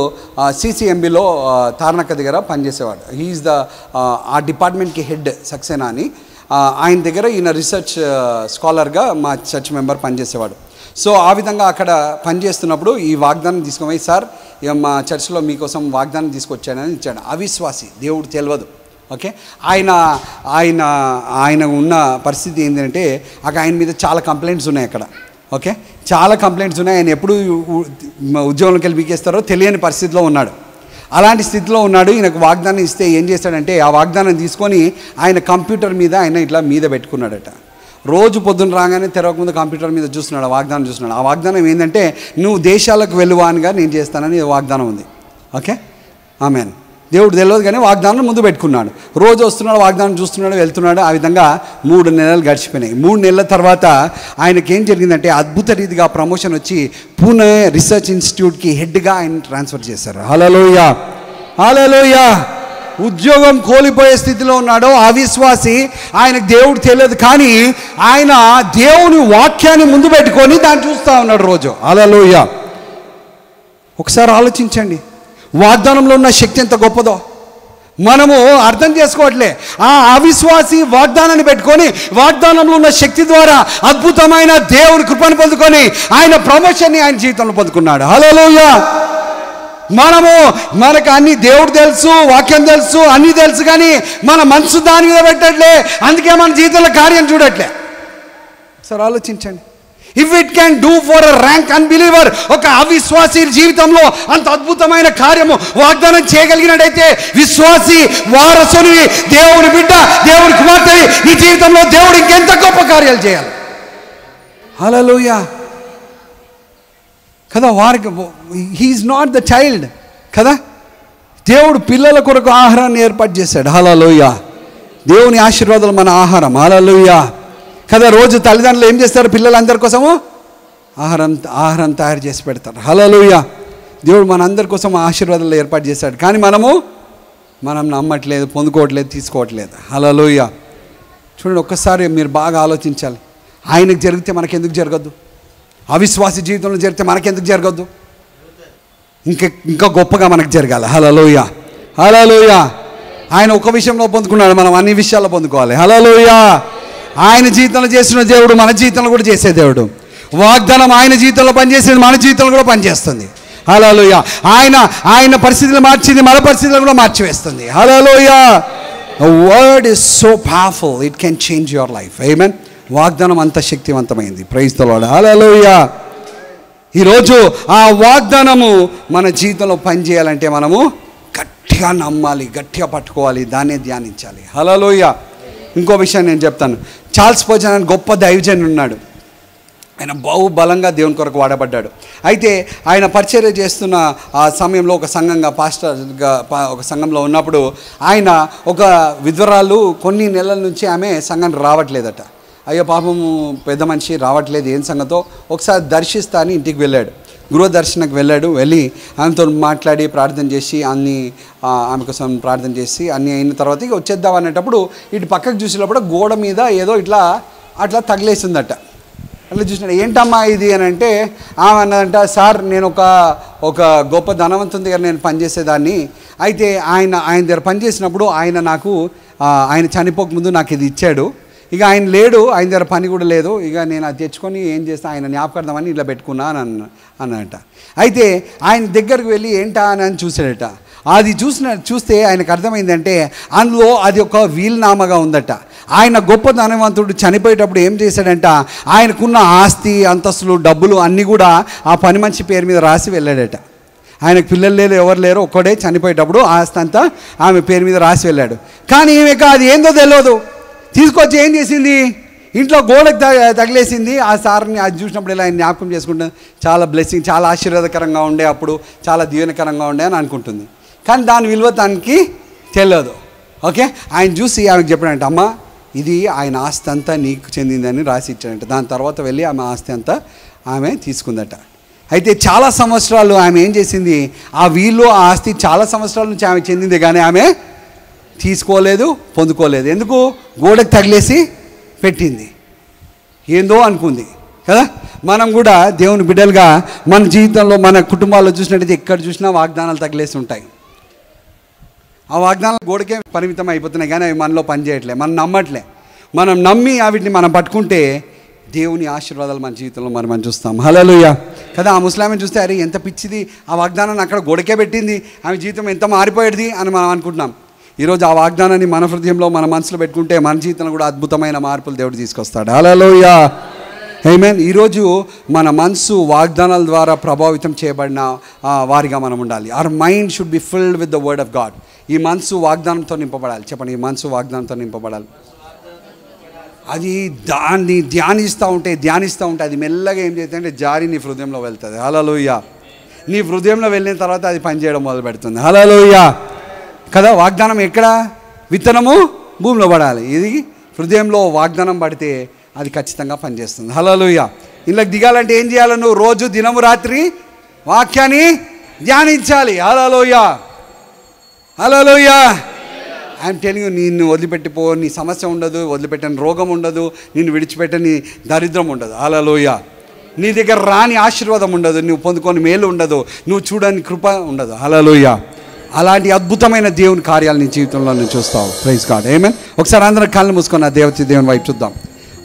CCMBలో తార్నాక దగ్గర పనిచేసేవాడు. హీఈస్ ఆ డిపార్ట్మెంట్కి హెడ్ సక్సేనా అని. ఆయన దగ్గర ఈయన రీసెర్చ్ స్కాలర్గా మా చర్చ్ మెంబర్ పనిచేసేవాడు. సో ఆ విధంగా అక్కడ పనిచేస్తున్నప్పుడు ఈ వాగ్దానం తీసుకుపోయి, సార్ మా చర్చ్లో మీకోసం వాగ్దానం తీసుకొచ్చాడని ఇచ్చాడు. అవిశ్వాసి, దేవుడు తెలియదు. ఓకే. ఆయన ఉన్న పరిస్థితి ఏంటంటే అక్కడ ఆయన మీద చాలా కంప్లైంట్స్ ఉన్నాయి అక్కడ. ఓకే, చాలా కంప్లైంట్స్ ఉన్నాయి. ఆయన ఎప్పుడు ఉద్యోగంలోకి వెళ్ళి పీకేస్తారో తెలియని పరిస్థితిలో ఉన్నాడు. అలాంటి స్థితిలో ఉన్నాడు. ఈయనకు వాగ్దానం ఇస్తే ఏం చేస్తాడంటే ఆ వాగ్దానం తీసుకొని ఆయన కంప్యూటర్ మీద ఆయన ఇట్లా మీద పెట్టుకున్నాడట. రోజు పొద్దున్న రాగానే తెరవకముందు కంప్యూటర్ మీద చూస్తున్నాడు, ఆ వాగ్దానం చూస్తున్నాడు. ఆ వాగ్దానం ఏంటంటే నువ్వు దేశాలకు వెళ్ళువానుగా నేను చేస్తానని వాగ్దానం ఉంది. ఓకే, ఆమేన్. దేవుడు తెలియదు కానీ వాగ్దానం ముందు పెట్టుకున్నాడు. రోజు వస్తున్నాడు, వాగ్దానం చూస్తున్నాడు, వెళ్తున్నాడు. ఆ విధంగా 3 నెలలు గడిచిపోయినాయి. 3 నెలల తర్వాత ఆయనకి ఏం జరిగిందంటే అద్భుత రీతిగా ప్రమోషన్ వచ్చి పూణే రీసెర్చ్ ఇన్స్టిట్యూట్కి హెడ్గా ఆయన ట్రాన్స్ఫర్ చేశారు. హల్లెలూయా. హల్లెలూయా. ఉద్యోగం కోల్పోయే స్థితిలో ఉన్నాడు అవిశ్వాసి. ఆయనకు దేవుడు తెలియదు కానీ ఆయన దేవుని వాక్యాన్ని ముందు పెట్టుకొని దాన్ని చూస్తూ ఉన్నాడు రోజు. హల్లెలూయా. ఒకసారి ఆలోచించండి, వాగ్దానంలో ఉన్న శక్తి ఎంత గొప్పదో మనము అర్థం చేసుకోవట్లే. ఆ అవిశ్వాసి వాగ్దానాన్ని పెట్టుకొని వాగ్దానంలో ఉన్న శక్తి ద్వారా అద్భుతమైన దేవుని కృపను పొందుకొని ఆయన ప్రమోషన్ని ఆయన జీవితంలో పొందుకున్నాడు. హల్లెలూయా. మనకు అన్ని దేవుడు తెలుసు, వాక్యం తెలుసు, అన్నీ తెలుసు కానీ మన మనసు దాని మీద పెట్టట్లే. అందుకే మన జీవితంలో కార్యం చూడట్లే. సరే ఆలోచించండి. If it can do for a rank unbeliever, ఒక అవిశ్వాసి జీవితంలో అంత అద్భుతమైన కార్యము వాగ్దానం చేయగలిగినట్టయితే విశ్వాసి వారసుని, దేవుని బిడ్డ, దేవుని కుమార్తె ఈ జీవితంలో దేవుడు ఇంకెంత గొప్ప కార్యాలు చేయాలి. హల్లెలూయా కదా. వారికి హీఈస్ నాట్ ద చైల్డ్ కదా. దేవుడు పిల్లల కొరకు ఆహారాన్ని ఏర్పాటు చేశాడు. హల్లెలూయా. దేవుని ఆశీర్వాదాలు మన ఆహారం. హల్లెలూయా కదా. రోజు తల్లిదండ్రులు ఏం చేస్తారు? పిల్లలందరి కోసము ఆహారం తయారు చేసి పెడతారు. హల్లెలూయా. దేవుడు మనందరి కోసం ఆశీర్వాదాలు ఏర్పాటు చేశాడు కానీ మనం నమ్మట్లేదు, పొందుకోవట్లేదు, తీసుకోవట్లేదు. హల్లెలూయా. చూడండి, ఒక్కసారి మీరు బాగా ఆలోచించాలి. ఆయనకు జరిగితే మనకెందుకు జరగద్దు? అవిశ్వాసి జీవితంలో జరిగితే మనకెందుకు జరగద్దు? ఇంకా గొప్పగా మనకు జరగాలి. హల్లెలూయా. హల్లెలూయా. ఆయన ఒక విషయంలో పొందుకున్నాడు, మనం అన్ని విషయాల్లో పొందుకోవాలి. హల్లెలూయా. ఆయన జీవితంలో చేసిన దేవుడు మన జీవితంలో కూడా చేసే దేవుడు. వాగ్దానం ఆయన జీవితంలో పనిచేసేది మన జీవితంలో కూడా పనిచేస్తుంది. హల్లెలూయా. ఆయన పరిస్థితులు మార్చింది, మన పరిస్థితులను కూడా మార్చివేస్తుంది. హల్లెలూయా. The word is so powerful, it can change your life. Amen. వాగ్దానం అంత శక్తివంతమైంది. Praise the lord. హల్లెలూయా. ఈరోజు ఆ వాగ్దానము మన జీవితంలో పనిచేయాలంటే మనము గట్టిగా నమ్మాలి, గట్టిగా పట్టుకోవాలి, దాన్నే ధ్యానించాలి. హల్లెలూయా. ఇంకో విషయం నేను చెప్తాను. చార్ల్స్ స్పర్జన్ అని గొప్ప దైవజనుడు ఉన్నాడు. ఆయన బహుబలంగా దేవుని కొరకు వాడబడ్డాడు. అయితే ఆయన పరిచర్య చేస్తున్న ఆ సమయంలో ఒక సంఘంగా పాస్టర్గా ఒక సంఘంలో ఉన్నప్పుడు ఆయన ఒక విధవరాలు కొన్ని నెలల నుంచి ఆమె సంఘానికి రావట్లేదట. అయ్యో పాపము పెద్ద మనిషి రావట్లేదు, ఏం సంగతో ఒకసారి దర్శిస్తా అని ఇంటికి వెళ్ళాడు. గృహ దర్శనకు వెళ్ళి ఆమెతో మాట్లాడి ప్రార్థన చేసి ఆమె కోసం ప్రార్థన చేసి అన్నీ అయిన తర్వాత ఇక వచ్చేద్దాం అనేటప్పుడు ఇటు పక్కకు చూసేటప్పుడు గోడ మీద ఏదో అట్లా తగిలేసిందట. అట్లా చూసినాడు, ఏంటమ్మా ఇది అని అంటే ఆమె అన్నదంట, సార్ నేను ఒక గొప్ప ధనవంతుని దగ్గర నేను పనిచేసేదాన్ని. అయితే ఆయన దగ్గర పనిచేసినప్పుడు ఆయన చనిపోకముందు నాకు ఇది ఇచ్చాడు. ఇక ఆయన లేడు, ఆయన దగ్గర పని కూడా లేదు, ఇక నేను అది తెచ్చుకొని ఏం చేస్తా, ఆయన జ్ఞాపకార్థమని ఇలా పెట్టుకున్నా అని అన్నట. అయితే ఆయన దగ్గరకు వెళ్ళి ఏంటా అని చూసాడట. అది చూస్తే ఆయనకు అర్థమైందంటే అందులో అది ఒక వీలునామాగా ఉందట. ఆయన గొప్ప ధనవంతుడు చనిపోయేటప్పుడు ఏం చేశాడంట, ఆయనకున్న ఆస్తి అంతస్తులు డబ్బులు అన్నీ కూడా ఆ పని మనిషి పేరు మీద రాసి వెళ్ళాడట. ఆయనకు పిల్లలు లేరు, ఎవరు లేరు, ఒక్కడే చనిపోయేటప్పుడు ఆస్తి అంతా ఆమె పేరు మీద రాసి వెళ్ళాడు. కానీ ఈమెక అది ఏందో తెలియదు, తీసుకొచ్చి ఏం చేసింది, ఇంట్లో గోడకు తగిలేసింది. ఆ సార్ని అది చూసినప్పుడు ఇలా ఆయన జ్ఞాపకం చేసుకుంటే చాలా బ్లెస్సింగ్, చాలా ఆశీర్వాదకరంగా ఉండే, అప్పుడు చాలా దీవెనకరంగా ఉండే అని అనుకుంటుంది. కానీ దాని విలువ తనకి తెలియదు. ఓకే, ఆయన చూసి ఆమెకు చెప్పాడంట, అమ్మ ఇది ఆయన ఆస్తి అంతా నీకు చెందిందని రాసి ఇచ్చాడంట. దాని తర్వాత వెళ్ళి ఆమె ఆస్తి అంతా ఆమె తీసుకుందట. అయితే చాలా సంవత్సరాలు ఆమె ఏం చేసింది, ఆ వీళ్ళు ఆ ఆస్తి చాలా సంవత్సరాల నుంచి ఆమె చెందింది, కానీ ఆమె తీసుకోలేదు, పొందుకోలేదు. ఎందుకు, గోడకు తగిలేసి పెట్టింది, ఏందో అనుకుంది కదా. మనం కూడా దేవుని బిడ్డలుగా మన జీవితంలో మన కుటుంబాల్లో చూసినట్టయితే ఎక్కడ చూసినా వాగ్దానాలు తగిలేసి ఉంటాయి. ఆ వాగ్దానాలు గోడకే పరిమితం అయిపోతున్నాయి, కానీ అవి మనలో పనిచేయట్లే, మనం నమ్మట్లే. మనం నమ్మి వీటిని మనం పట్టుకుంటే దేవుని ఆశీర్వాదాలు మన జీవితంలో మనం చూస్తాం. హల్లెలూయా కదా. ఆ ముస్లాంని చూస్తే అరే ఎంత పిచ్చిది, ఆ వాగ్దానాన్ని అక్కడ గోడకే పెట్టింది, ఆమె జీవితం ఎంత మారిపోయేది అని మనం అనుకుంటున్నాం. ఈరోజు ఆ వాగ్దానాన్ని మన హృదయంలో మన మనసులో పెట్టుకుంటే మన జీవితంలో కూడా అద్భుతమైన మార్పులు దేవుడు తీసుకొస్తాడు. హల్లెలూయా ఆమేన్. ఈరోజు మన మనసు వాగ్దానాల ద్వారా ప్రభావితం చేయబడిన వారిగా మనం ఉండాలి. Our mind should be filled with the word of God. ఈ మనసు వాగ్దానంతో నింపబడాలి. చెప్పండి, ఈ మనసు వాగ్దానంతో నింపబడాలి. అది దాన్ని ధ్యానిస్తూ ఉంటే అది మెల్లగా ఏం చేస్తుందంటే జారి నీ హృదయంలో వెళ్తుంది. హల్లెలూయా. నీ హృదయంలో వెళ్ళిన తర్వాత అది పనిచేయడం మొదలు పెడుతుంది. హల్లెలూయా కదా. వాగ్దానం ఎక్కడ, విత్తనము భూమిలో పడాలి. ఇది హృదయంలో వాగ్దానం పడితే అది ఖచ్చితంగా పనిచేస్తుంది. హల్లెలూయా. ఇంట్లోకి దిగాలంటే ఏం చేయాలి, నువ్వు రోజు దినము రాత్రి వాక్యాన్ని ధ్యానించాలి. హల్లెలూయా హల్లెలూయా. ఐఎమ్ టెలింగ్ యూ, నిన్ను వదిలిపెట్టిపో, నీ సమస్య ఉండదు, వదిలిపెట్టని రోగం ఉండదు, నిన్ను విడిచిపెట్టని దరిద్రం ఉండదు. హల్లెలూయా. నీ దగ్గర రాని ఆశీర్వాదం ఉండదు, నువ్వు పొందుకొని మేలు ఉండదు, నువ్వు చూడని కృప ఉండదు. హల్లెలూయా. అలాంటి అద్భుతమైన దేవుని కార్యాలు నీ జీవితంలో నువ్వు చూస్తావు. Praise God. ఆమేన్. ఒకసారి అందరం కళ్ళు మూసుకొని ఆ దేవుని వైపు చూద్దాం.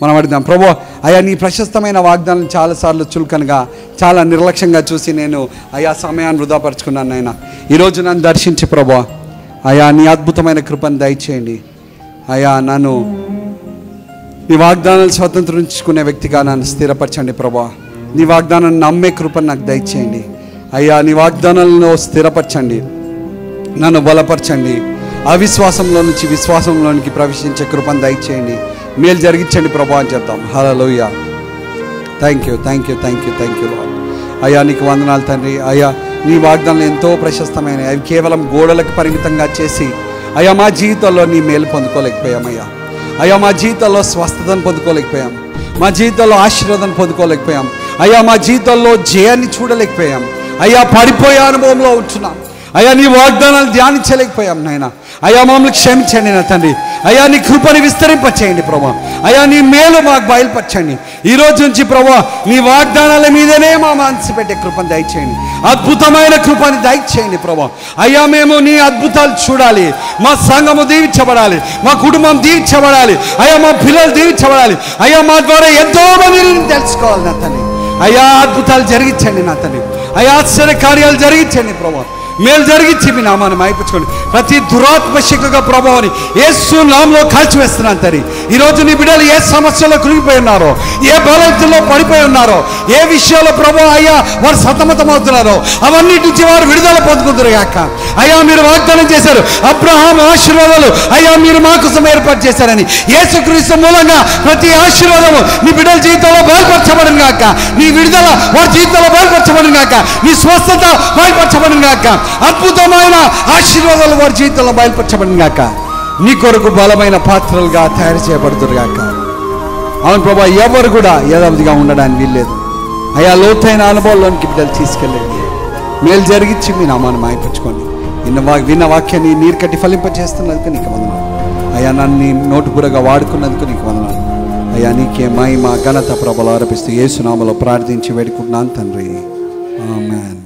మనం అడుగుదాం, ప్రభు అయ్యా నీ ప్రశస్తమైన వాగ్దానం చాలాసార్లు చులకనగా చాలా నిర్లక్ష్యంగా చూసి నేను అయ్యా సమయాన్ని వృధాపరుచుకున్నాను. నాయన ఈరోజు నన్ను దర్శించి ప్రభు అయ్యా నీ అద్భుతమైన కృపను దయచేయండి. అయ్యా నన్ను నీ వాగ్దానాలు స్వతంత్రించుకునే వ్యక్తిగా నన్ను స్థిరపరచండి ప్రభా. నీ వాగ్దానాన్ని నమ్మే కృపను నాకు దయచేయండి. అయ్యా నీ వాగ్దానాలను స్థిరపరచండి, నన్ను బలపరచండి. అవిశ్వాసంలో నుంచి విశ్వాసంలోనికి ప్రవేశించే కృపను దయచేయండి. మేలు జరిగించండి ప్రభా అని చెప్తాం. హల్లెలూయా. Thank you lord. అయ్యా నీకు వందనాలు తండ్రి. అయ్యా నీ వాగ్దానాలు ఎంతో ప్రశస్తమైనవి, అవి కేవలం గోడలకు పరిమితంగా చేసి అయ్యా మా జీవితంలో నీ మేలు పొందుకోలేకపోయామయ్యా. అయ్యా మా జీవితంలో స్వస్థతను పొందుకోలేకపోయాం, మా జీవితంలో ఆశీర్వాదాన్ని పొందుకోలేకపోయాం. అయ్యా మా జీవితంలో జయాన్ని చూడలేకపోయాం. అయ్యా పడిపోయే అనుభవంలో ఉంటున్నాం. అయ్యా నీ వాగ్దానాలు ధ్యానించలేకపోయాం నాయన. అయ్యా మమ్మల్ని క్షమించండి నా తండ్రి. అయ్యా నీ కృపని విస్తరింపచేయండి ప్రభా. అయ్యా నీ మేలు మాకు బయలుపరచండి. ఈ రోజు నుంచి ప్రభా నీ వాగ్దానాల మీదనే మా మనసు పెట్టే కృపను దయచేయండి. అద్భుతమైన కృపని దయచేయండి ప్రభా. అయ్యా మేము నీ అద్భుతాలు చూడాలి. మా సంఘము దీవించబడాలి, మా కుటుంబం దీవించబడాలి, అయ్యా మా పిల్లలు దీవించబడాలి. అయ్యా మా ద్వారా ఎంతో మందిని తెలుసుకోవాలి నా తండ్రి. అయ్యా అద్భుతాలు జరిగించండి నా తండ్రి. అయ్యా ఆశ్చర్య కార్యాలు జరిగించండి ప్రభా. మేలు జరిగించి మీ నామాన్ని మైపుచ్చుకోండి. ప్రతి దురాత్మ శక్తిగా ప్రభావాన్ని యేసు నామములో కాల్చివేస్తున్నాను తండ్రి. ఈరోజు నీ బిడ్డలు ఏ సమస్యలో కృంగిపోయి ఉన్నారో, ఏ బలహీనతలో పడిపోయి ఉన్నారో, ఏ విషయాల్లో ప్రభు అయ్యా వారు సతమతమవుతున్నారో అవన్నిటి నుంచి వారు విడుదల పొందుకుంటారు గాక. అయ్యా మీరు వాగ్దానం చేశారు, అబ్రహాం ఆశీర్వాదాలు అయ్యా మీరు మా కోసం ఏర్పాటు చేశారని. యేసుక్రీస్తు మూలంగా ప్రతి ఆశీర్వాదము నీ బిడ్డల జీవితంలో బయలుపరచబడిన గాక. నీ విడుదల వారి జీవితంలో బయలుపరచబడిన గాక. నీ స్వస్థత బయలుపరచబడిన గాక. అద్భుతమైన ఆశీర్వాదాలు వారి జీవితంలో బయలుపరచబడిన గాక. నీ కొరకు బలమైన పాత్రలుగా తయారు చేయబడుతురు గాక. అవును ప్రభా, ఎవరు కూడా యథావిధిగా ఉండడానికి వీల్లేదు. అయ్యా లోతైన అనుభవంలోనికి బిడ్డలు తీసుకెళ్ళండి. మేలు జరిగించి మీ నామాన్ని మాయపరచుకోండి. విన్న వాక్యాన్ని నీరు కట్టి ఫలింపచేస్తున్నందుకు నీకు వందనాలు. అయ్యా నన్ను నోటుబురగా వాడుకున్నందుకు నీకు వందనాలు. అయ్యా నీకే మహిమ ఘనత ప్రభువులు ఆరోపిస్తూ యేసు నామములో ప్రార్థించి వేడుకుంటున్నాను తండ్రి. ఆమేన్.